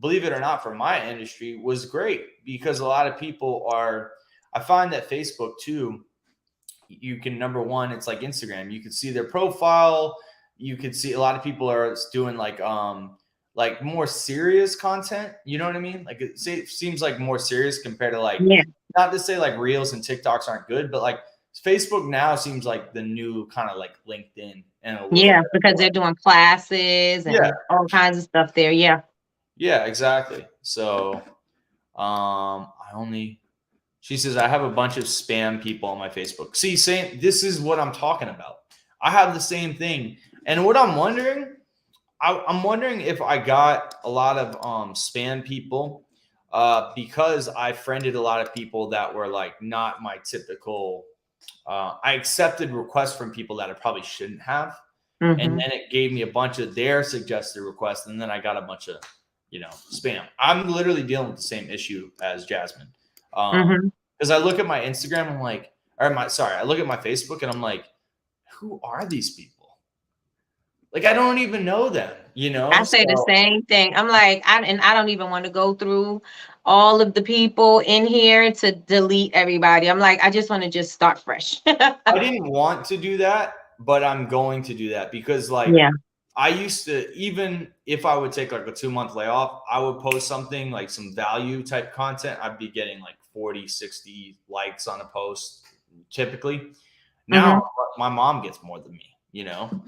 believe it or not, for my industry was great because a lot of people I find that Facebook too, you can, number one, it's like Instagram. You can see their profile. You could see a lot of people are doing like more serious content. You know what I mean? Like it seems like more serious compared to like, not to say like Reels and TikToks aren't good, but like Facebook now seems like the new kind of like LinkedIn. And because they're doing classes and all kinds of stuff there. Yeah, exactly. So she says, I have a bunch of spam people on my Facebook. See, this is what I'm talking about. I have the same thing. And what I'm wondering, I'm wondering if I got a lot of spam people because I friended a lot of people that were like not my typical. I accepted requests from people that I probably shouldn't have. And then it gave me a bunch of their suggested requests. And then I got a bunch of, spam. I'm literally dealing with the same issue as Jasmine. Because I look at my Instagram, I'm like, I look at my Facebook and I'm like, who are these people? Like, I don't even know them, I say the same thing. I'm like, I don't even want to go through all of the people in here to delete everybody. I'm like, I just want to just start fresh. I didn't want to do that, but I'm going to do that because I used to, even if I would take like a 2-month layoff, I would post something like some value type content. I'd be getting like 40, 60 likes on a post typically. Now my mom gets more than me,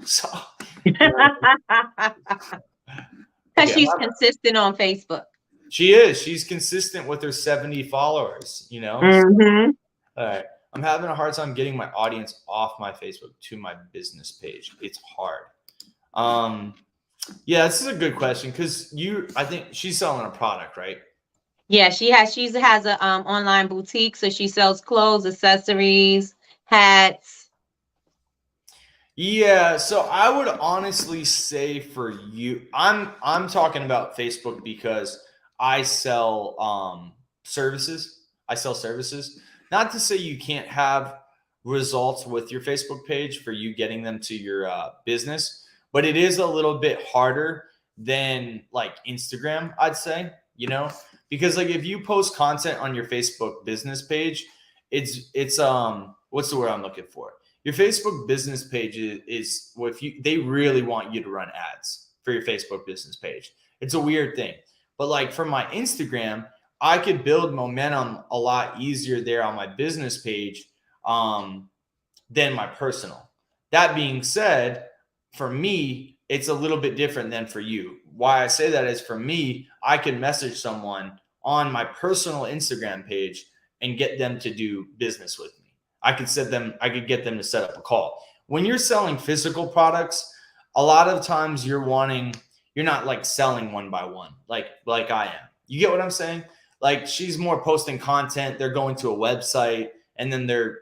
so. Because she's consistent on Facebook. She is. She's consistent with her 70 followers, So, all right. I'm having a hard time getting my audience off my Facebook to my business page. It's hard. Yeah, this is a good question because I think she's selling a product, right? Yeah, she has a online boutique, so she sells clothes, accessories, hats. Yeah, so I would honestly say for you, I'm talking about Facebook because I sell services. I sell services. Not to say you can't have results with your Facebook page for you getting them to your business, but it is a little bit harder than like Instagram, I'd say, because like if you post content on your Facebook business page, it's what's the word I'm looking for? Your Facebook business page is what they really want you to run ads for your Facebook business page. It's a weird thing. But like for my Instagram, I could build momentum a lot easier there on my business page than my personal. That being said, for me, it's a little bit different than for you. Why I say that is for me, I can message someone on my personal Instagram page and get them to do business with me. I could get them to set up a call. When you're selling physical products, a lot of times you're not like selling one by one, like I am. You get what I'm saying? Like she's more posting content. They're going to a website and then they're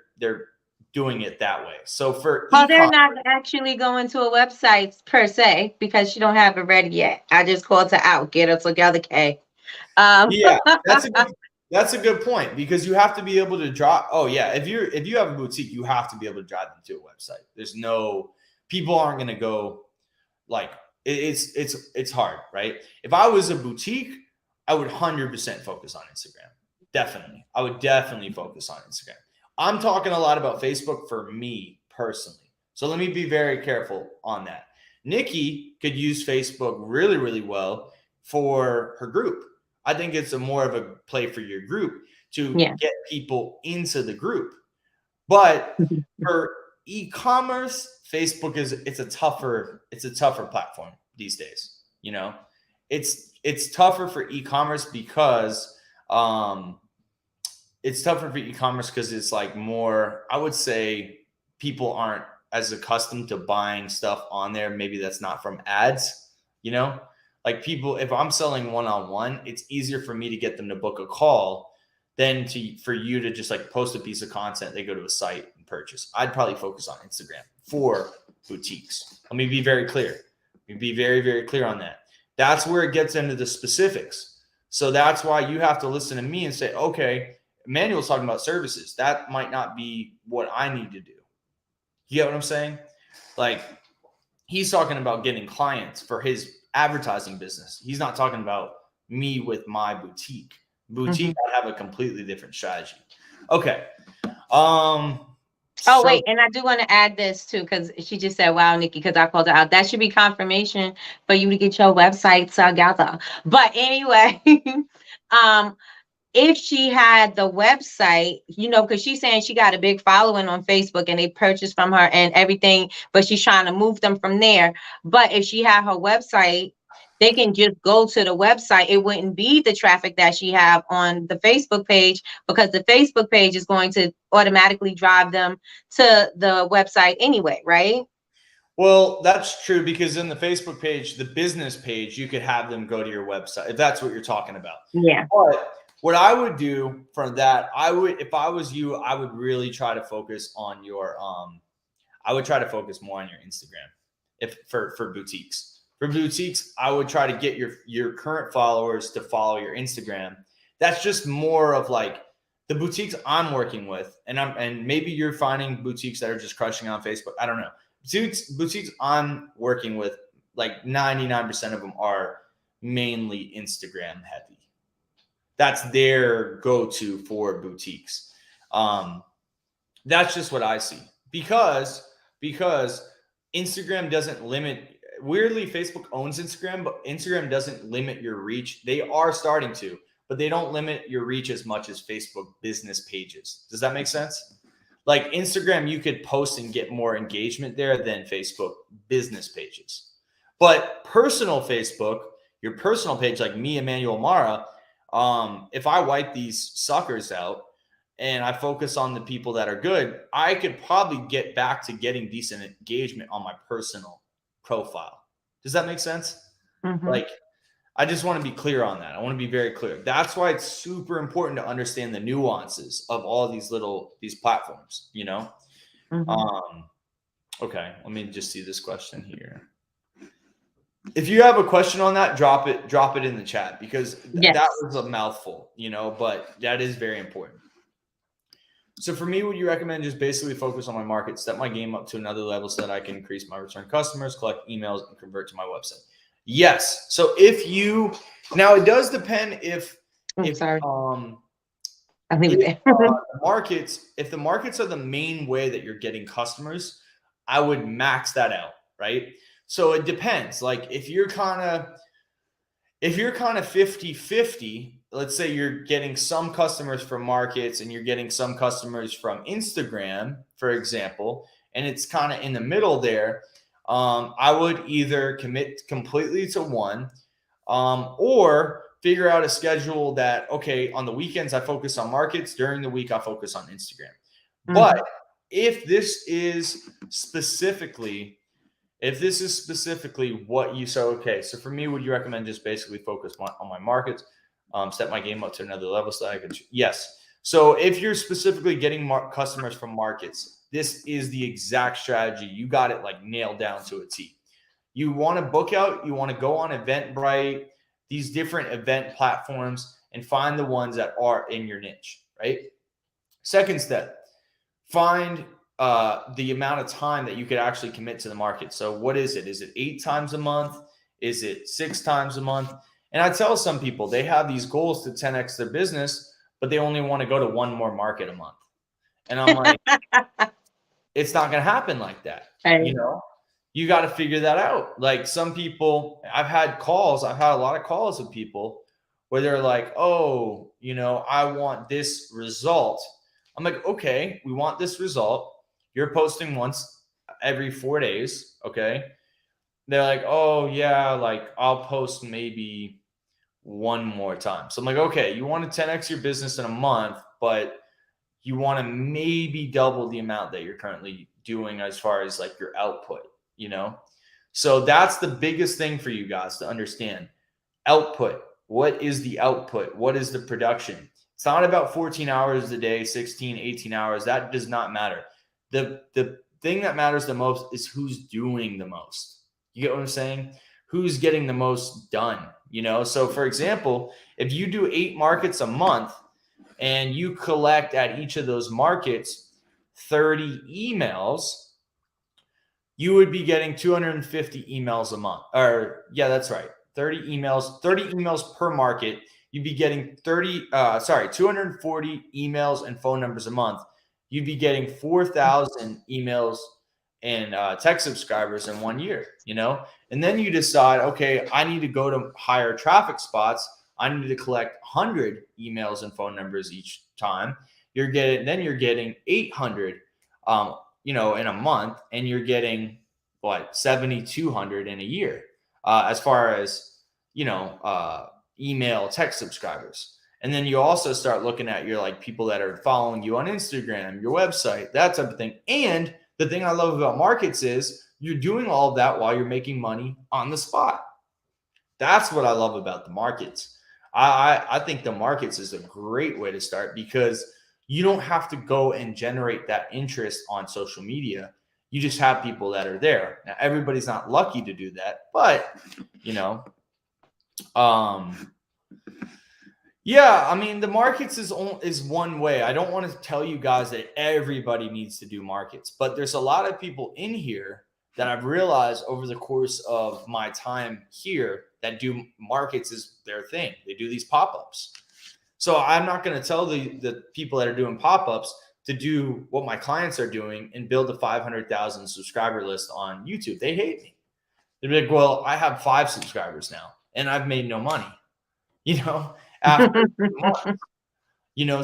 doing it that way. So they're not actually going to a website per se because she don't have it ready yet. I just called her out. Get her together, Kay. Yeah, that's a good point because you have to be able to drive. Oh yeah, if you have a boutique, you have to be able to drive them to a website. People aren't going to go like it's hard, right? If I was a boutique, I would 100% focus on Instagram. Definitely. I would definitely focus on Instagram. I'm talking a lot about Facebook for me personally. So let me be very careful on that. Nikki could use Facebook really, really well for her group. I think it's more of a play for your group to get people into the group. But for e-commerce, Facebook it's a tougher platform these days. It's tougher for e-commerce because it's like more, I would say people aren't as accustomed to buying stuff on there. Maybe that's not from ads, like people, if I'm selling one-on-one, it's easier for me to get them to book a call than for you to just like post a piece of content. They go to a site and purchase. I'd probably focus on Instagram for boutiques. Let me be very clear. Let me be very, very clear on that. That's where it gets into the specifics. So that's why you have to listen to me and say, okay, Emanuel's talking about services. That might not be what I need to do. You get what I'm saying? Like he's talking about getting clients for his advertising business. He's not talking about me with my boutique. Boutique, I have a completely different strategy. Okay. Oh, wait, and I do want to add this too, because she just said, wow, Nikki, because I called her out. That should be confirmation for you to get your website together. But anyway, if she had the website, because she's saying she got a big following on Facebook and they purchased from her and everything, but she's trying to move them from there. But if she had her website, they can just go to the website. It wouldn't be the traffic that she have on the Facebook page, because the Facebook page is going to automatically drive them to the website anyway, right? Well, that's true, because in the Facebook page, the business page, you could have them go to your website, if that's what you're talking about. Yeah. But what I would do for that, if I was you, I would really try to focus on your, I would try to focus more on your Instagram for boutiques. For boutiques, I would try to get your current followers to follow your Instagram. That's just more of like the boutiques I'm working with, and maybe you're finding boutiques that are just crushing on Facebook. I don't know. Boutiques I'm working with, like 99% of them are mainly Instagram heavy. That's their go-to for boutiques. That's just what I see, because Instagram doesn't limit. Weirdly, Facebook owns Instagram, but Instagram doesn't limit your reach. They are starting to, but they don't limit your reach as much as Facebook business pages. Does that make sense? Like Instagram, you could post and get more engagement there than Facebook business pages. But personal Facebook, your personal page, like me, Emanuel Mara, if I wipe these suckers out and I focus on the people that are good, I could probably get back to getting decent engagement on my personal profile. Does that make sense? Like, I just want to be clear on that. I want to be very clear. That's why it's super important to understand the nuances of all these platforms, Okay, let me just see this question here. If you have a question on that, drop it in the chat, because that was a mouthful, but that is very important. So for me, would you recommend just basically focus on my market, step my game up to another level so that I can increase my return customers, collect emails, and convert to my website? Yes. So now it does depend if the markets are the main way that you're getting customers, I would max that out, right? So it depends. Like if you're kind of 50-50, let's say you're getting some customers from markets and you're getting some customers from Instagram, for example, and it's kind of in the middle there, I would either commit completely to one, or figure out a schedule that, okay, on the weekends I focus on markets, during the week I focus on Instagram. But if this is specifically what you say, okay, so for me, would you recommend just basically focus on my markets, step my game up to another level so that I could? Yes. So if you're specifically getting customers from markets, this is the exact strategy. You got it like nailed down to a T. You want to book out, you want to go on Eventbrite, these different event platforms, and find the ones that are in your niche, right? Second step, find the amount of time that you could actually commit to the market. So what is it? Is it 8 times a month? Is it 6 times a month? And I tell some people they have these goals to 10x their business, but they only want to go to one more market a month. And I'm like, it's not going to happen like that. Right. You got to figure that out. Like some people, I've had a lot of calls with people where they're like, oh, I want this result. I'm like, okay, we want this result. You're posting once every 4 days. Okay. They're like, oh yeah, like I'll post maybe one more time. So I'm like, okay, you want to 10x your business in a month, but you want to maybe double the amount that you're currently doing as far as like your output, So that's the biggest thing for you guys to understand. Output. What is the output? What is the production? It's not about 14 hours a day, 16, 18 hours. That does not matter. The thing that matters the most is who's doing the most. You get what I'm saying? Who's getting the most done, So for example, if you do 8 markets a month and you collect at each of those markets 30 emails, you would be getting 250 emails a month. Or yeah, that's right. 30 emails per market. You'd be getting 240 emails and phone numbers a month. You'd be getting 4,000 emails and text subscribers in 1 year, and then you decide, okay, I need to go to higher traffic spots. I need to collect 100 emails and phone numbers each time. You're getting 800 in a month, and you're getting 7,200 in a year, as far as email text subscribers. And then you also start looking at your people that are following you on Instagram, your website, that type of thing. And the thing I love about markets is you're doing all of that while you're making money on the spot. That's what I love about the markets. I think the markets is a great way to start, because you don't have to go and generate that interest on social media. You just have people that are there. Now, everybody's not lucky to do that, but yeah, I mean, the markets is one way. I don't want to tell you guys that everybody needs to do markets, but there's a lot of people in here that I've realized over the course of my time here that do markets is their thing. They do these pop-ups. So I'm not going to tell the people that are doing pop-ups to do what my clients are doing and build a 500,000 subscriber list on YouTube. They hate me. They're like, well, I have 5 subscribers now and I've made no money, after months.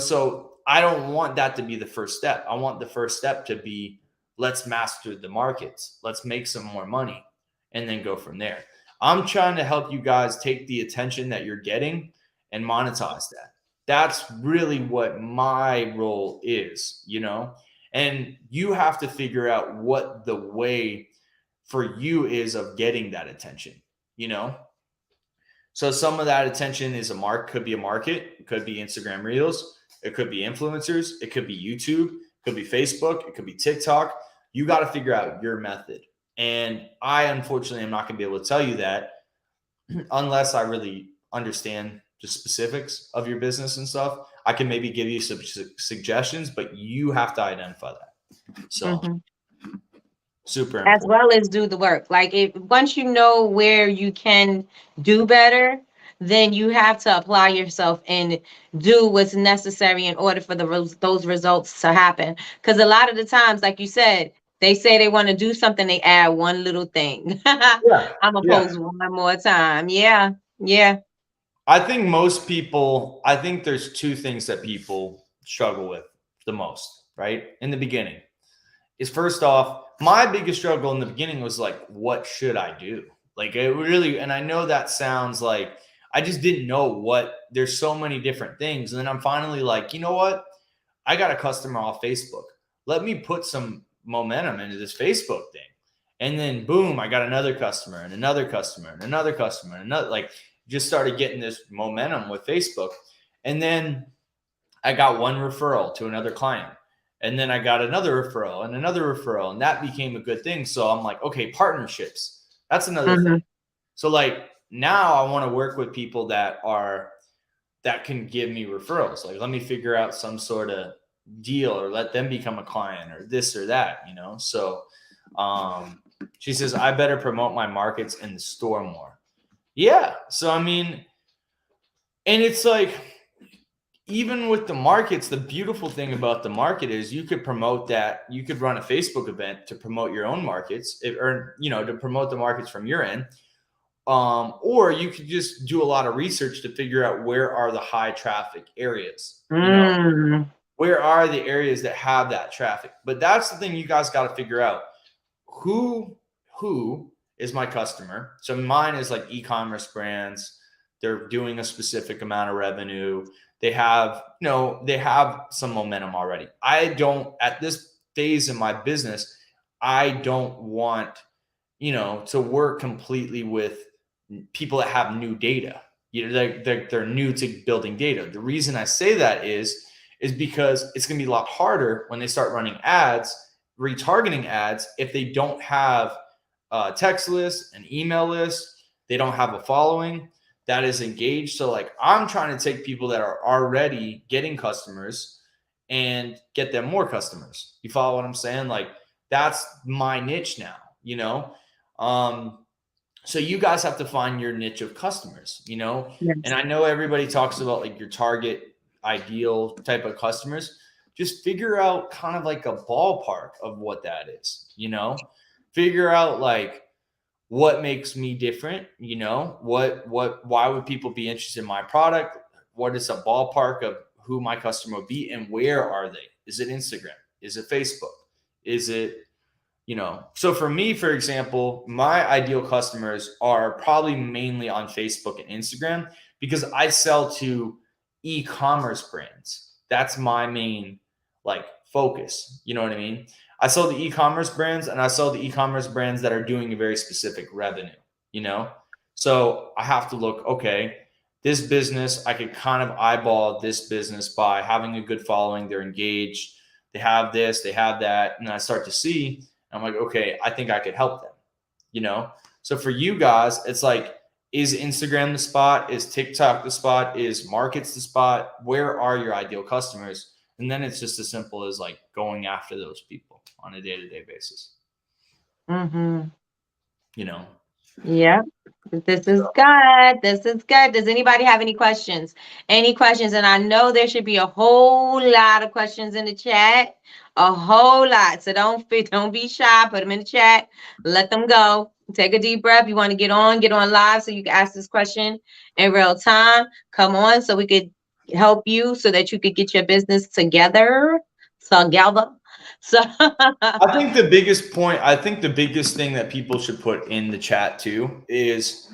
So I don't want that to be the first step. I want the first step to be, let's master the markets. Let's make some more money and then go from there. I'm trying to help you guys take the attention that you're getting and monetize that. That's really what my role is, and you have to figure out what the way for you is of getting that attention, So some of that attention is could be a market, it could be Instagram Reels, it could be influencers, it could be YouTube, it could be Facebook, it could be TikTok. You got to figure out your method. And I, unfortunately, am not going to be able to tell you that unless I really understand the specifics of your business and stuff. I can maybe give you some suggestions, but you have to identify that. So super important. As well as do the work. Once you know where you can do better, then you have to apply yourself and do what's necessary in order for those results to happen. Because a lot of the times, like you said, they say they want to do something, they add one little thing. Yeah, I'm gonna post one more time. Yeah. I think there's 2 things that people struggle with the most, right? In the beginning is, first off, my biggest struggle in the beginning was what should I do? And I know that sounds like I just didn't know there's so many different things. And then I'm finally like, you know what? I got a customer off Facebook. Let me put some momentum into this Facebook thing. And then boom, I got another customer and another customer and another customer and another, just started getting this momentum with Facebook. And then I got one referral to another client. And then I got another referral and another referral. And that became a good thing. So I'm like, okay, partnerships. That's another thing. So now I want to work with people that can give me referrals. Let me figure out some sort of deal or let them become a client or this or that, So she says, I better promote my markets in the store more. Yeah. So, and it's even with the markets, the beautiful thing about the market is you could promote that. You could run a Facebook event to promote your own markets to promote the markets from your end. Or you could just do a lot of research to figure out where are the high traffic areas, where are the areas that have that traffic. But that's the thing you guys got to figure out. Who is my customer? So mine is e-commerce brands. They're doing a specific amount of revenue. They have some momentum already. At this phase in my business, I don't want, to work completely with people that have new data. They're new to building data. The reason I say that is because it's going to be a lot harder when they start running ads, retargeting ads, if they don't have a text list, an email list, they don't have a following that is engaged. So I'm trying to take people that are already getting customers and get them more customers. You follow what I'm saying? That's my niche now. you know? So you guys have to find your niche of customers, you know? Yes. And I know everybody talks about like your target ideal type of customers. Just figure out kind of like a ballpark of what that is, you know? Figure out like what makes me different, you know? Why would people be interested in my product? What is a ballpark of who my customer would be and where are they? Is it Instagram? Is it Facebook? Is it, you know? So for me, for example, my ideal customers are probably mainly on Facebook and Instagram because I sell to e-commerce brands. That's my main like focus. You know what I mean? I sell the e-commerce brands and I sell the e-commerce brands that are doing a very specific revenue, you know? So I have to look, okay, this business, I could kind of eyeball this business by having a good following. They're engaged. They have this, they have that. And I start to see, I'm like, okay, I think I could help them, you know? So for you guys, it's like, is Instagram the spot? Is TikTok the spot? Is markets the spot? Where are your ideal customers? And then it's just as simple as like going after those people on a day-to-day basis. Mm-hmm. You know? Yeah. This is good. This is good. Does anybody have any questions? Any questions? And I know there should be a whole lot of questions in the chat. A whole lot. So don't be shy. Put them in the chat. Let them go. Take a deep breath. You want to get on live so you can ask this question in real time. Come on so we could help you so that you could get your business together. So I think the biggest thing that people should put in the chat too is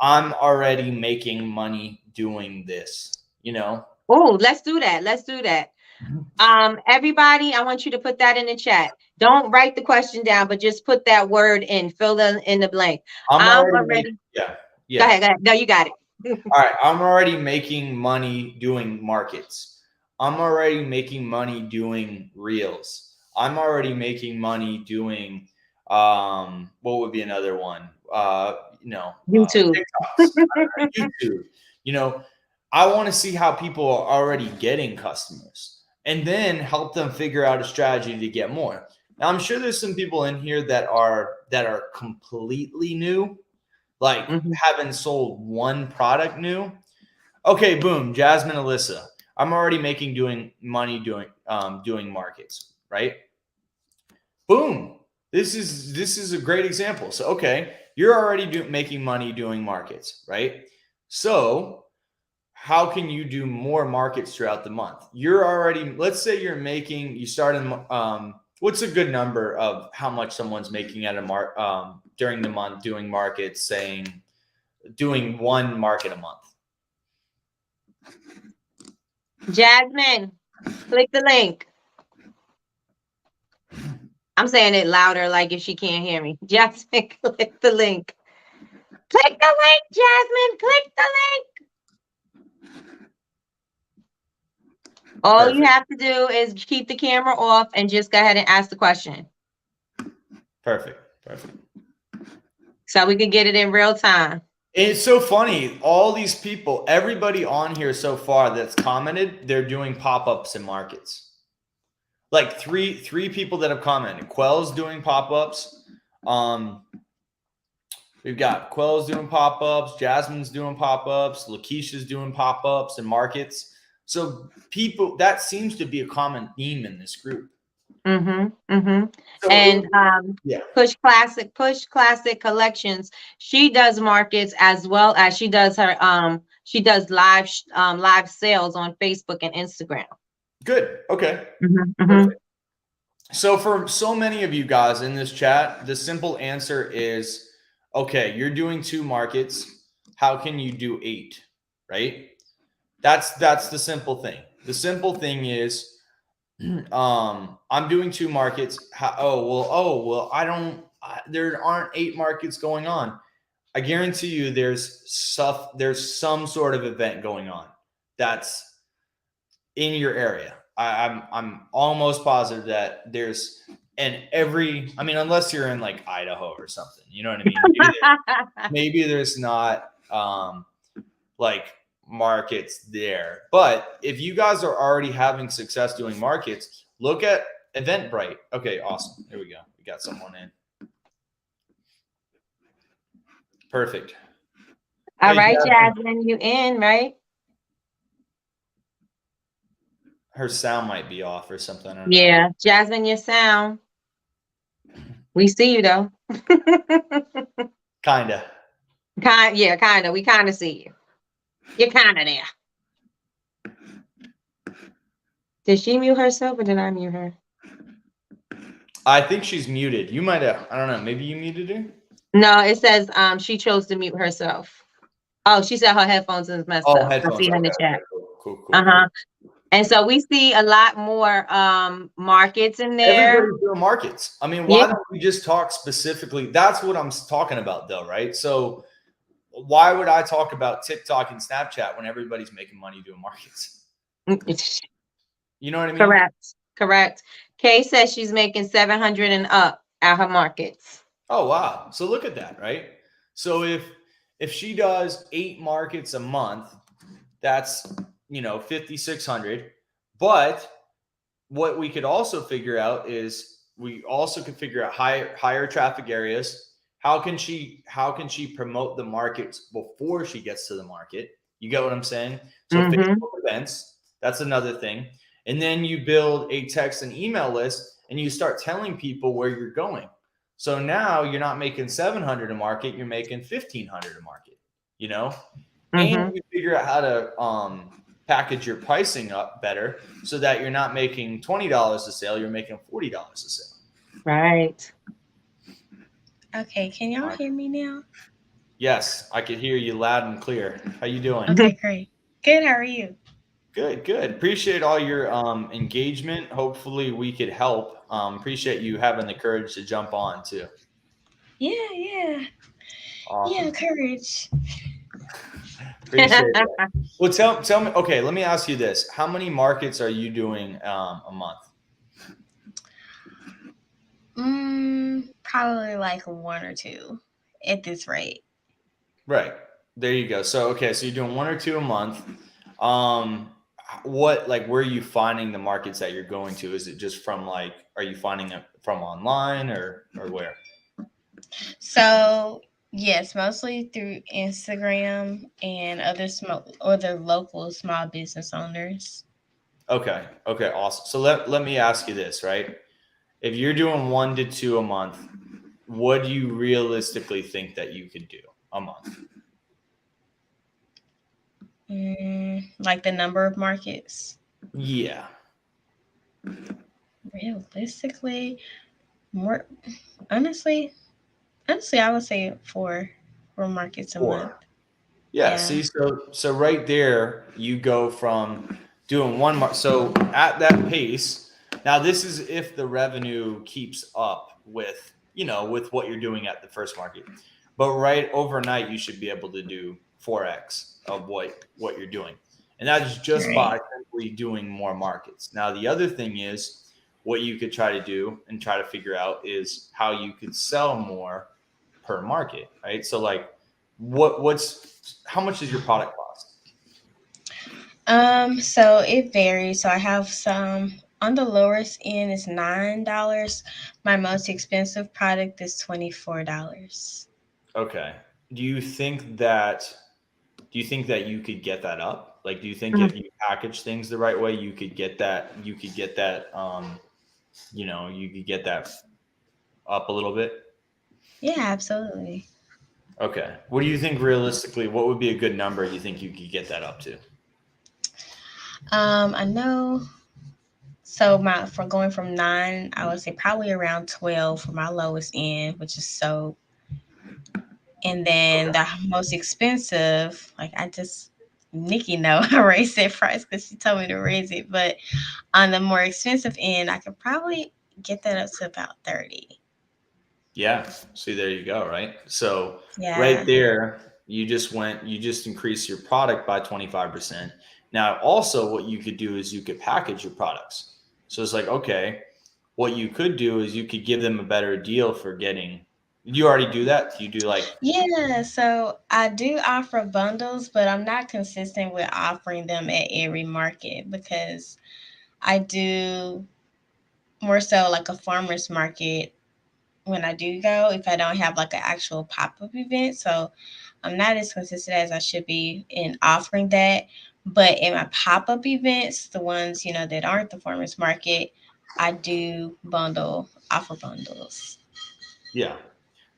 I'm already making money doing this, you know? Oh, let's do that. Let's do that. Everybody, I want you to put that in the chat. Don't write the question down, but just put that word in, fill in the blank. I'm already yeah. Go ahead. No, you got it. All right. I'm already making money doing markets. I'm already making money doing reels. I'm already making money doing what would be another one? YouTube. YouTube. You know, I want to see how people are already getting customers and then help them figure out a strategy to get more. Now, I'm sure there's some people in here that are completely new, like haven't sold one product new. Okay, boom, Jasmine, Alyssa. I'm already doing money doing markets, right? Boom. This is a great example. So, okay, you're already making money doing markets, right? So how can you do more markets throughout the month? You're already, let's say you started, what's a good number of how much someone's making at during the month doing markets, saying doing one market a month? Jasmine, click the link. I'm saying it louder, like if she can't hear me. Jasmine, click the link. Click the link, Jasmine. Click the link. All Perfect. You have to do is keep the camera off and just go ahead and ask the question. Perfect. So we can get it in real time. It's so funny. All these people, everybody on here so far that's commented, they're doing pop-ups in markets. Like three people that have commented. Quell's doing pop-ups. We've got Quell's doing pop-ups. Jasmine's doing pop-ups. Lakeisha's doing pop-ups and markets. So people, that seems to be a common theme in this group. So and Push Classic Collections. She does markets as well as she does her she does live sales on Facebook and Instagram. Good. Okay. So for so many of you guys in this chat, the simple answer is, okay, you're doing 2 markets. How can you do 8? Right? That's the simple thing. The simple thing is, I'm doing 2 markets. There aren't 8 markets going on. I guarantee you there's some sort of event going on that's in your area. I'm almost positive that there's unless you're in like Idaho or something, you know what I mean? Maybe there's not like markets there. But if you guys are already having success doing markets, look at Eventbrite. Okay, awesome. Here we go. We got someone in. Perfect. All Hey, right, Jasmine. Jasmine, you in, right? Her sound might be off or something. I don't know. Yeah, Jasmine, your sound. We see you though. Kinda. Yeah, kind of. We kind of see you. You're kind of there. Did she mute herself or did I mute her? I think she's muted. You might have. I don't know. Maybe you muted her. No, it says she chose to mute herself. Oh, she said her headphones is messed Oh, up. I headphones. see her in Okay. the chat. Cool. Uh-huh. And so we see a lot more markets in there. Everybody's doing markets. I mean, Yeah. why don't we just talk specifically? That's what I'm talking about, though, right? So why would I talk about TikTok and Snapchat when everybody's making money doing markets? You know what I mean? Correct. Kay says she's making 700 and up at her markets. Oh, wow. So look at that, right? So if she does 8 markets a month, that's 5,600. But what we could also figure out is we also could figure out higher traffic areas. How can she promote the markets before she gets to the market? You get what I'm saying? So Facebook events, that's another thing. And then you build a text and email list and you start telling people where you're going. So now you're not making 700 a market, you're making 1,500 a market, and you figure out how to package your pricing up better so that you're not making $20 a sale, you're making $40 a sale. Right. Okay, can y'all hear me now? Yes, I could hear you loud and clear. How you doing? Okay, great. Good, how are you? Good. Appreciate all your engagement. Hopefully we could help. Appreciate you having the courage to jump on too. Yeah. Awesome. Yeah, courage. Appreciate that. Well, tell me. Okay, let me ask you this: how many markets are you doing a month? Probably like 1 or 2 at this rate. Right. There you go. So okay, so you're doing 1 or 2 a month. Where are you finding the markets that you're going to? Is it just from are you finding it from online or where? So yes, mostly through Instagram and other local small business owners. Okay, awesome. So let me ask you this, right? If you're doing 1 to 2 a month, what do you realistically think that you could do a month? Like the number of markets? Yeah. Realistically, more honestly, I would say 4 markets a 4. month. Yeah. See, so right there, you go from doing so at that pace. Now, this is if the revenue keeps up with what you're doing at the first market. But right overnight, you should be able to do 4x of what you're doing, and that is just by simply doing more markets. Now, the other thing is what you could try to do and try to figure out is how you could sell more per market, right? So how much does your product cost? So it varies. So I have some on the lowest end is $9. My most expensive product is $24. Okay. Do you think that you could get that up? Do you think if you package things the right way, you could get that you could get that up a little bit? Yeah, absolutely. Okay. What do you think realistically, what would be a good number you think you could get that up to? I know. So for going from 9, I would say probably around 12 for my lowest end, which is soap. And then the most expensive, Nikki know I raised that price because she told me to raise it. But on the more expensive end, I could probably get that up to about 30. Yeah. See, there you go. Right. So right Yeah. there, you just increased your product by 25%. Now, also what you could do is you could package your products. So it's okay, what you could do is you could give them a better deal for getting, you already do that? You do Yeah, so I do offer bundles, but I'm not consistent with offering them at every market because I do more so like a farmer's market when I do go if I don't have like an actual pop-up event. So I'm not as consistent as I should be in offering that. But in my pop-up events, the ones, that aren't the farmers market, I do offer bundles. Yeah.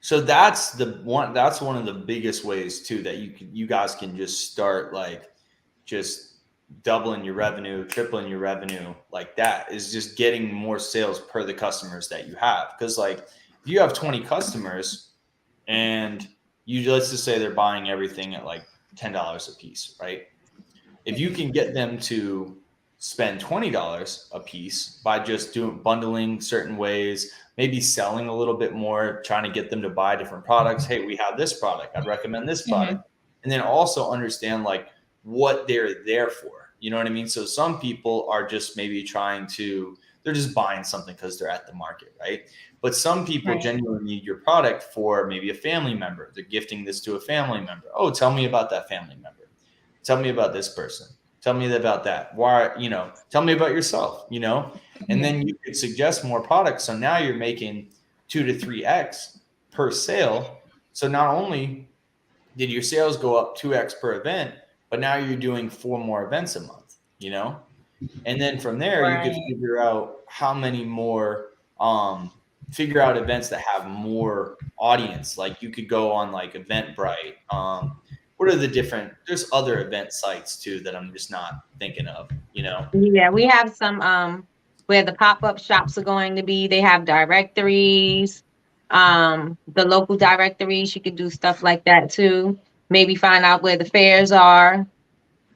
So that's one of the biggest ways too that you guys can just start like just doubling your revenue, tripling your revenue like that is just getting more sales per the customers that you have. Because like if you have 20 customers and let's just say they're buying everything at like $10 a piece, right? If you can get them to spend $20 a piece by just doing bundling certain ways, maybe selling a little bit more, trying to get them to buy different products. Hey, we have this product. I'd recommend this product. And then also understand like what they're there for. You know what I mean? So some people are just maybe they're just buying something because they're at the market, right? But some people genuinely need your product for maybe a family member. They're gifting this to a family member. Oh, tell me about that family member. Tell me about this person. Tell me about that. Why, tell me about yourself, and then you could suggest more products. So now you're making 2 to 3x per sale. So not only did your sales go up 2x per event, but now you're doing 4 more events a month, and then from there you could figure out how many more, figure out events that have more audience. Like you could go on like Eventbrite. What are there's other event sites too that I'm just not thinking of, Yeah, we have some where the pop-up shops are going to be. They have directories, the local directories. You could do stuff like that too. Maybe find out where the fairs are.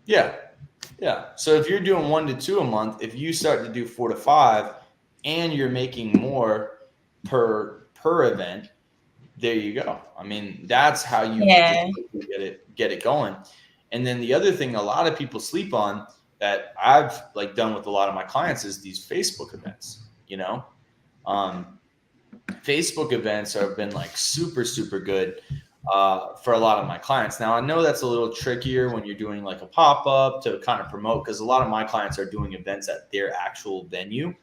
Yeah. Yeah. So if you're doing 1 to 2 a month, if you start to do 4 to 5 and you're making more per event, there you go. I mean, that's how you can just get it going. And then the other thing a lot of people sleep on that I've like done with a lot of my clients is these Facebook events, Facebook events have been like super, super good for a lot of my clients. Now I know that's a little trickier when you're doing like a pop-up to kind of promote, because a lot of my clients are doing events at their actual venue.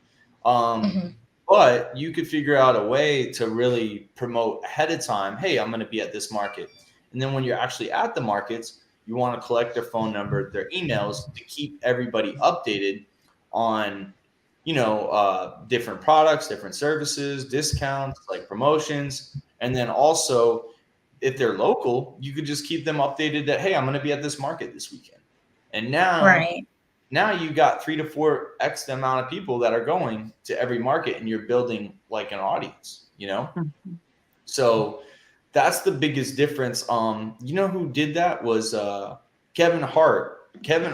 But you could figure out a way to really promote ahead of time. Hey, I'm going to be at this market. And then when you're actually at the markets, you want to collect their phone number, their emails to keep everybody updated on, different products, different services, discounts, like promotions. And then also if they're local, you could just keep them updated that, hey, I'm going to be at this market this weekend. And now you got 3 to 4x the amount of people that are going to every market, and you're building like an audience, So that's the biggest difference. Who did that was Kevin Hart. Kevin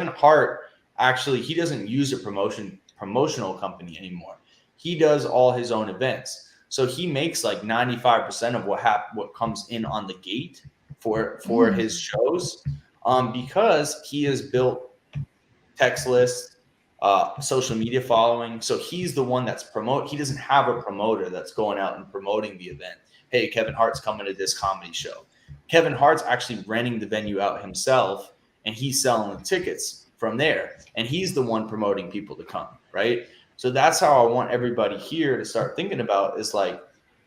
Hart, actually, he doesn't use a promotional company anymore. He does all his own events. So he makes like 95% of what comes in on the gate for his shows, because he has built text lists, social media following. So he's the one that's he doesn't have a promoter that's going out and promoting the event. Hey, Kevin Hart's coming to this comedy show. Kevin Hart's actually renting the venue out himself, and he's selling the tickets from there. And he's the one promoting people to come, right? So that's how I want everybody here to start thinking about, is like,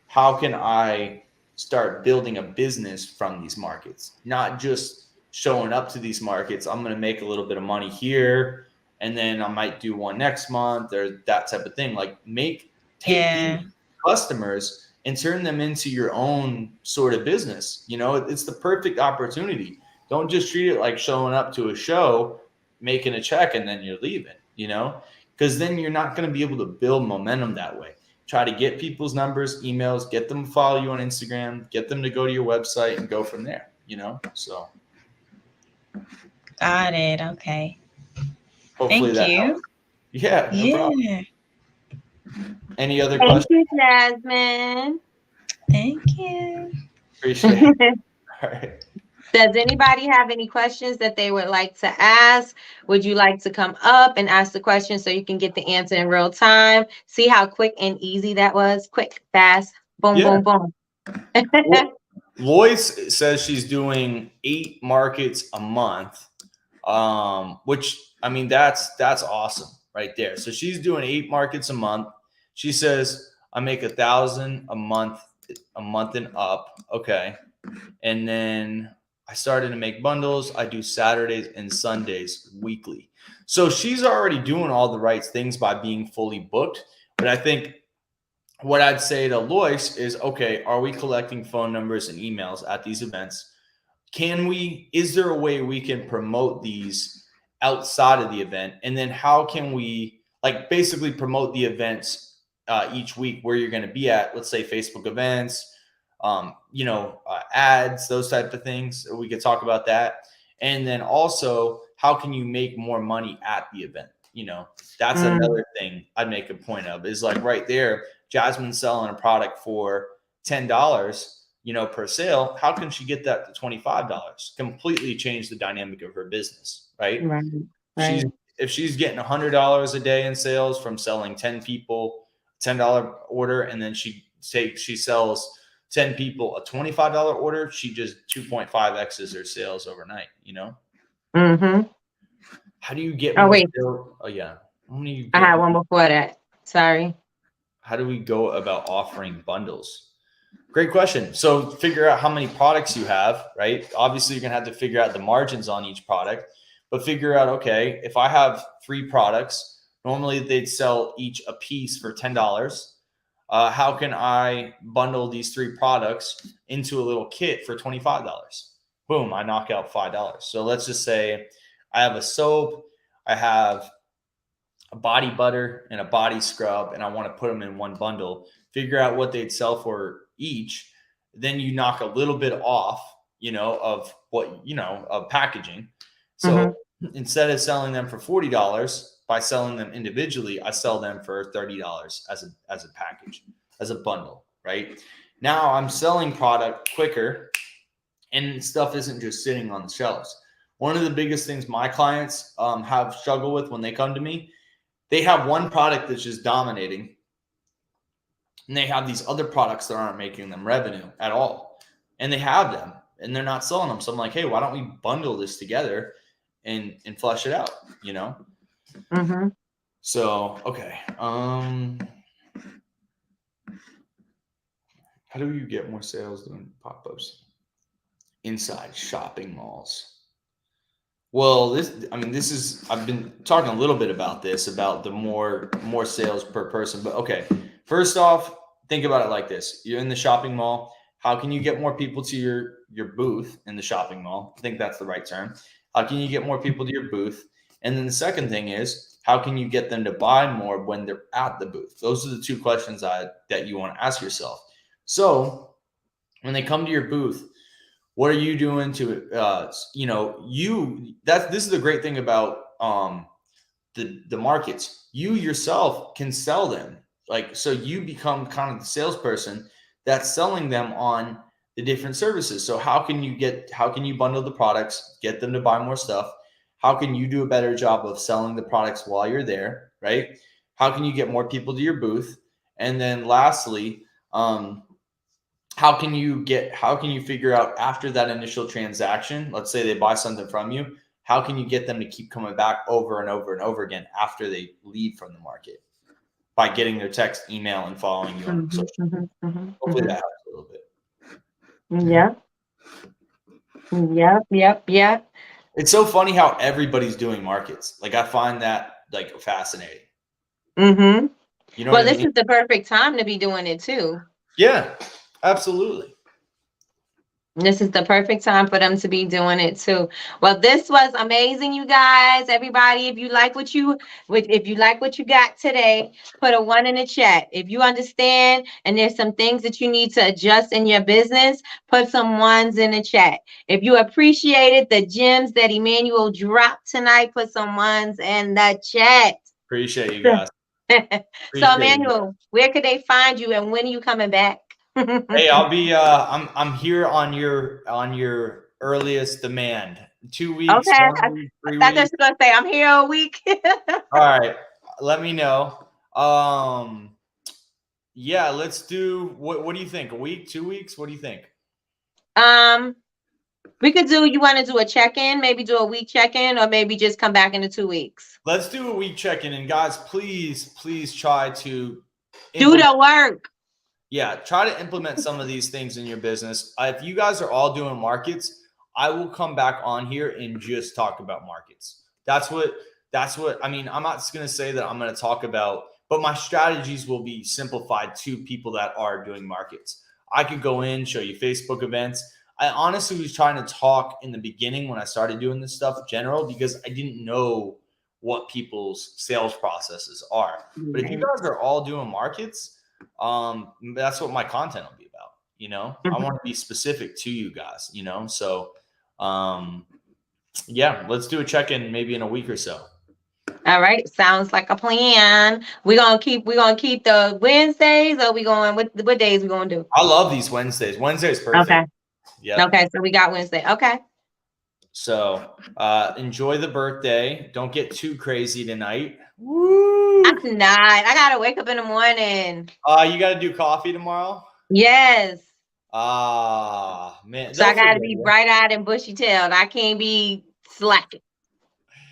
how can I start building a business from these markets? Not just showing up to these markets. I'm going to make a little bit of money here, and then I might do one next month, or that type of thing. Like take these customers and turn them into your own sort of business. It's the perfect opportunity. Don't just treat it like showing up to a show, making a check, and then you're leaving, because then you're not going to be able to build momentum that way. Try to get people's numbers, emails, get them to follow you on Instagram, get them to go to your website, and go from there, so. Got it. Okay. Hopefully that helps. Yeah, no problem. Any other questions? Thank you, Jasmine. Thank you. Appreciate it. All right. Does anybody have any questions that they would like to ask? Would you like to come up and ask the question so you can get the answer in real time? See how quick and easy that was? Quick, fast, boom, boom, boom. Well, Lois says she's doing 8 markets a month, which, that's awesome right there. So she's doing 8 markets a month. She says, I make 1,000 a month and up. Okay. And then I started to make bundles. I do Saturdays and Sundays weekly. So she's already doing all the right things by being fully booked. But I think what I'd say to Lois is, okay, are we collecting phone numbers and emails at these events? Is there a way we can promote these outside of the event? And then how can we like basically promote the events each week where you're going to be at, let's say Facebook events, ads, those type of things. We could talk about that. And then also, how can you make more money at the event? That's another thing I'd make a point of, is like right there, Jasmine selling a product for $10, per sale. How can she get that to $25? Completely change the dynamic of her business, right? Right. If she's getting $100 a day in sales from selling 10 people, $10 order, and then she sells 10 people a $25 order, she just 2.5x's her sales overnight, Mm-hmm. How do you get Oh, more wait. sales? Oh, yeah. I had one before that. Sorry. How do we go about offering bundles? Great question. So figure out how many products you have, right? Obviously, you're going to have to figure out the margins on each product, but figure out, okay, if I have 3 products, normally they'd sell each a piece for $10. How can I bundle these 3 products into a little kit for $25? Boom, I knock out $5. So let's just say I have a soap, I have a body butter and a body scrub, and I want to put them in one bundle. Figure out what they'd sell for each. Then you knock a little bit off, of what, of packaging. So instead of selling them for $40, by selling them individually, I sell them for $30 as a package, as a bundle, right? Now I'm selling product quicker and stuff isn't just sitting on the shelves. One of the biggest things my clients have struggled with when they come to me, they have one product that's just dominating, and they have these other products that aren't making them revenue at all. And they have them and they're not selling them. So I'm like, hey, why don't we bundle this together and flush it out, So, okay. How do you get more sales doing pop-ups inside shopping malls? Well, I've been talking a little bit about this, about the more sales per person, but okay. First off, think about it like this. You're in the shopping mall. How can you get more people to your booth in the shopping mall? I think that's the right term. How can you get more people to your booth? And then the second thing is, how can you get them to buy more when they're at the booth? Those are the 2 questions that you want to ask yourself. So when they come to your booth, what are you doing to, this is the great thing about the markets. You yourself can sell them. So you become kind of the salesperson that's selling them on the different services. So how can you bundle the products, get them to buy more stuff? How can you do a better job of selling the products while you're there, right? How can you get more people to your booth? And then lastly, how can you figure out after that initial transaction, let's say they buy something from you, how can you get them to keep coming back over and over and over again after they leave from the market? By getting their text, email, and following you on social. Hopefully that helps a little bit. Yep. It's so funny how everybody's doing markets. I find that fascinating. Well, this is the perfect time to be doing it too. Yeah, absolutely. This is the perfect time for them to be doing it too. Well, this was amazing, you guys. Everybody, if you like what you got today, put a 1 in the chat. If you understand and there's some things that you need to adjust in your business, put some 1s in the chat. If you appreciated the gems that Emanuel dropped tonight, put some 1s in the chat. Appreciate you guys. So, Emanuel, where could they find you and when are you coming back? Hey, I'll be I'm here on your earliest demand. 2 weeks. Okay. 1 week, 3 I thought weeks. you were gonna say I'm here a week. All right. Let me know. Yeah, let's do what do you think? A week, 2 weeks? What do you think? We could do, you want to do a check-in, maybe do a week check-in, or maybe just come back in 2 weeks. Let's do a week check-in. And guys, please try to Do the work. Yeah, try to implement some of these things in your business. If you guys are all doing markets, I will come back on here and just talk about markets. That's what I mean. I'm not just going to say that I'm going to talk about, but my strategies will be simplified to people that are doing markets. I could go in, show you Facebook events. I honestly was trying to talk in the beginning when I started doing this stuff general, because I didn't know what people's sales processes are. But if you guys are all doing markets, that's what my content will be about. You know, I want to be specific to you guys, you know? So, yeah, let's do a check-in maybe in a week or so. All right. Sounds like a plan. We're gonna keep the Wednesdays, or we going what days we gonna do? I love these Wednesdays. Wednesday's perfect. Okay. Yeah. Okay. So we got Wednesday. Okay. So enjoy the birthday. Don't get too crazy tonight. Woo! I'm not. I gotta wake up in the morning. You gotta do coffee tomorrow? Yes. Man. So I gotta be bright-eyed and bushy-tailed. I can't be slacking.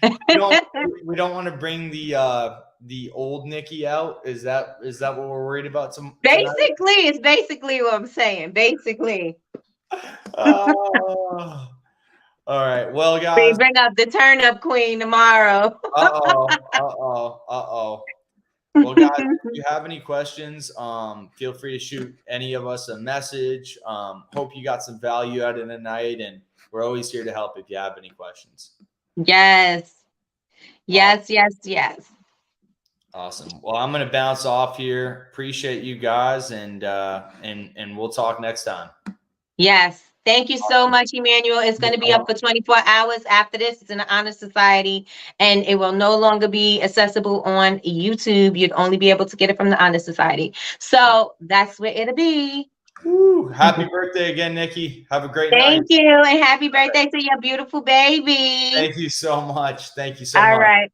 We don't want to bring the old Nikki out. Is that what we're worried about? It's basically what I'm saying. Basically. All right. Well, guys, we bring up the turn-up queen tomorrow. Well, guys, if you have any questions, feel free to shoot any of us a message. Hope you got some value out of the night, and we're always here to help if you have any questions. Yes. Awesome. Well, I'm going to bounce off here. Appreciate you guys, and we'll talk next time. Yes. Thank you so much, Emanuel. It's going to be up for 24 hours after this. It's in the Honor Society, and it will no longer be accessible on YouTube. You'd only be able to get it from the Honor Society. So that's where it'll be. Woo. Happy birthday again, Nikki. Have a great night. Thank you, and happy birthday to your beautiful baby. Thank you so much. Thank you so much. All right.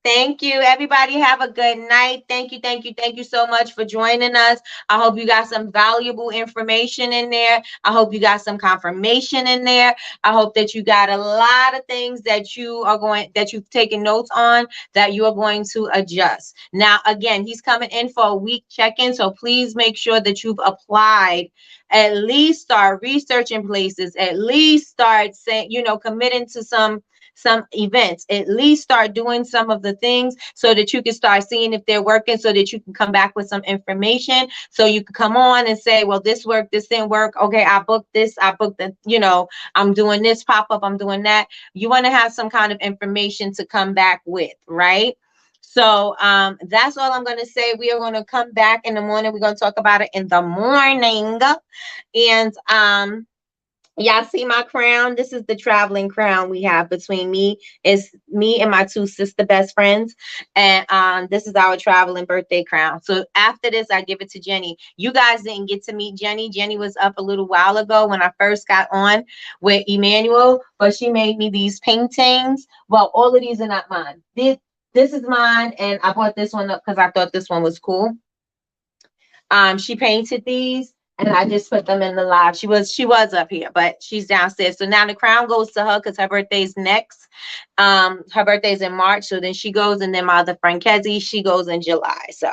Thank you. Everybody have a good night. Thank you so much for joining us. I hope you got some valuable information in there. I hope you got some confirmation in there. I hope that you got a lot of things that you've taken notes on that you are going to adjust. Now, again, he's coming in for a week check-in, so please make sure that you've applied. At least start researching places. At least start saying, committing to some events. At least start doing some of the things so that you can start seeing if they're working, so that you can come back with some information, so you can come on and say, well, this worked, this didn't work. Okay, I booked this, I booked that, I'm doing this pop-up, I'm doing that. You want to have some kind of information to come back with, right? So that's all I'm going to say. We are going to come back in the morning. We're going to talk about it in the morning. And y'all see my crown? This is the traveling crown we have between me. It's me and my two sister best friends. And this is our traveling birthday crown. So after this, I give it to Jenny. You guys didn't get to meet Jenny. Jenny was up a little while ago when I first got on with Emanuel, but she made me these paintings. Well, all of these are not mine. This is mine, and I bought this one up because I thought this one was cool. She painted these, and I just put them in the live. She was up here, but she's downstairs. So now the crown goes to her because her birthday's next. Her birthday's in March, so then she goes, and then my other friend Kezzy, she goes in July. So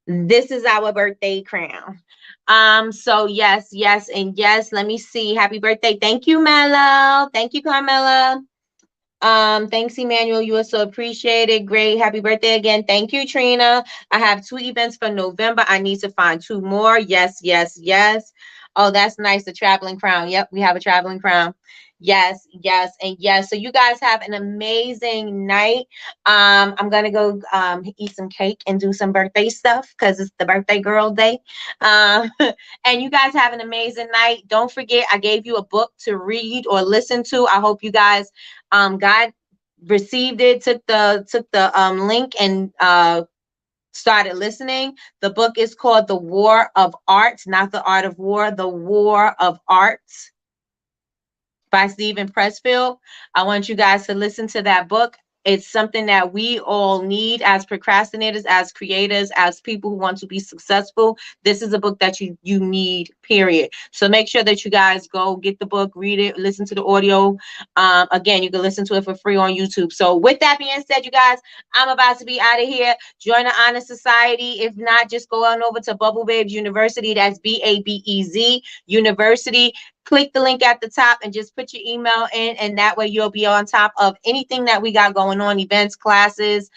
this is our birthday crown. So yes, and yes. Let me see. Happy birthday. Thank you, Mello. Thank you, Carmela. Thanks, Emanuel. You are so appreciated. Great. Happy birthday again. Thank you, Trina. I have 2 events for November. I need to find 2 more. Yes. Oh, that's nice. The traveling crown. Yep, we have a traveling crown. Yes, and yes. So you guys have an amazing night. I'm gonna go eat some cake and do some birthday stuff because it's the birthday girl day. And you guys have an amazing night. Don't forget, I gave you a book to read or listen to. I hope you guys God received it, took the link and started listening. The book is called The War of Art, not The Art of War, The War of Art by Stephen Pressfield. I want you guys to listen to that book. It's something that we all need as procrastinators, as creators, as people who want to be successful. This is a book that you need, period. So make sure that you guys go get the book, read it, listen to the audio. Again, you can listen to it for free on YouTube. So with that being said, you guys, I'm about to be out of here. Join the Honor Society. If not, just go on over to Bubble Babes University. That's BABEZ University. Click the link at the top and just put your email in, and that way you'll be on top of anything that we got going on, events, classes,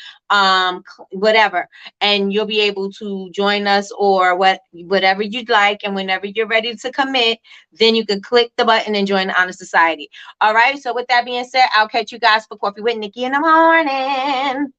whatever, and you'll be able to join us or whatever you'd like. And whenever you're ready to commit, then you can click the button and join the Honor Society. All right, so with that being said, I'll catch you guys for Coffee with Nikki in the morning.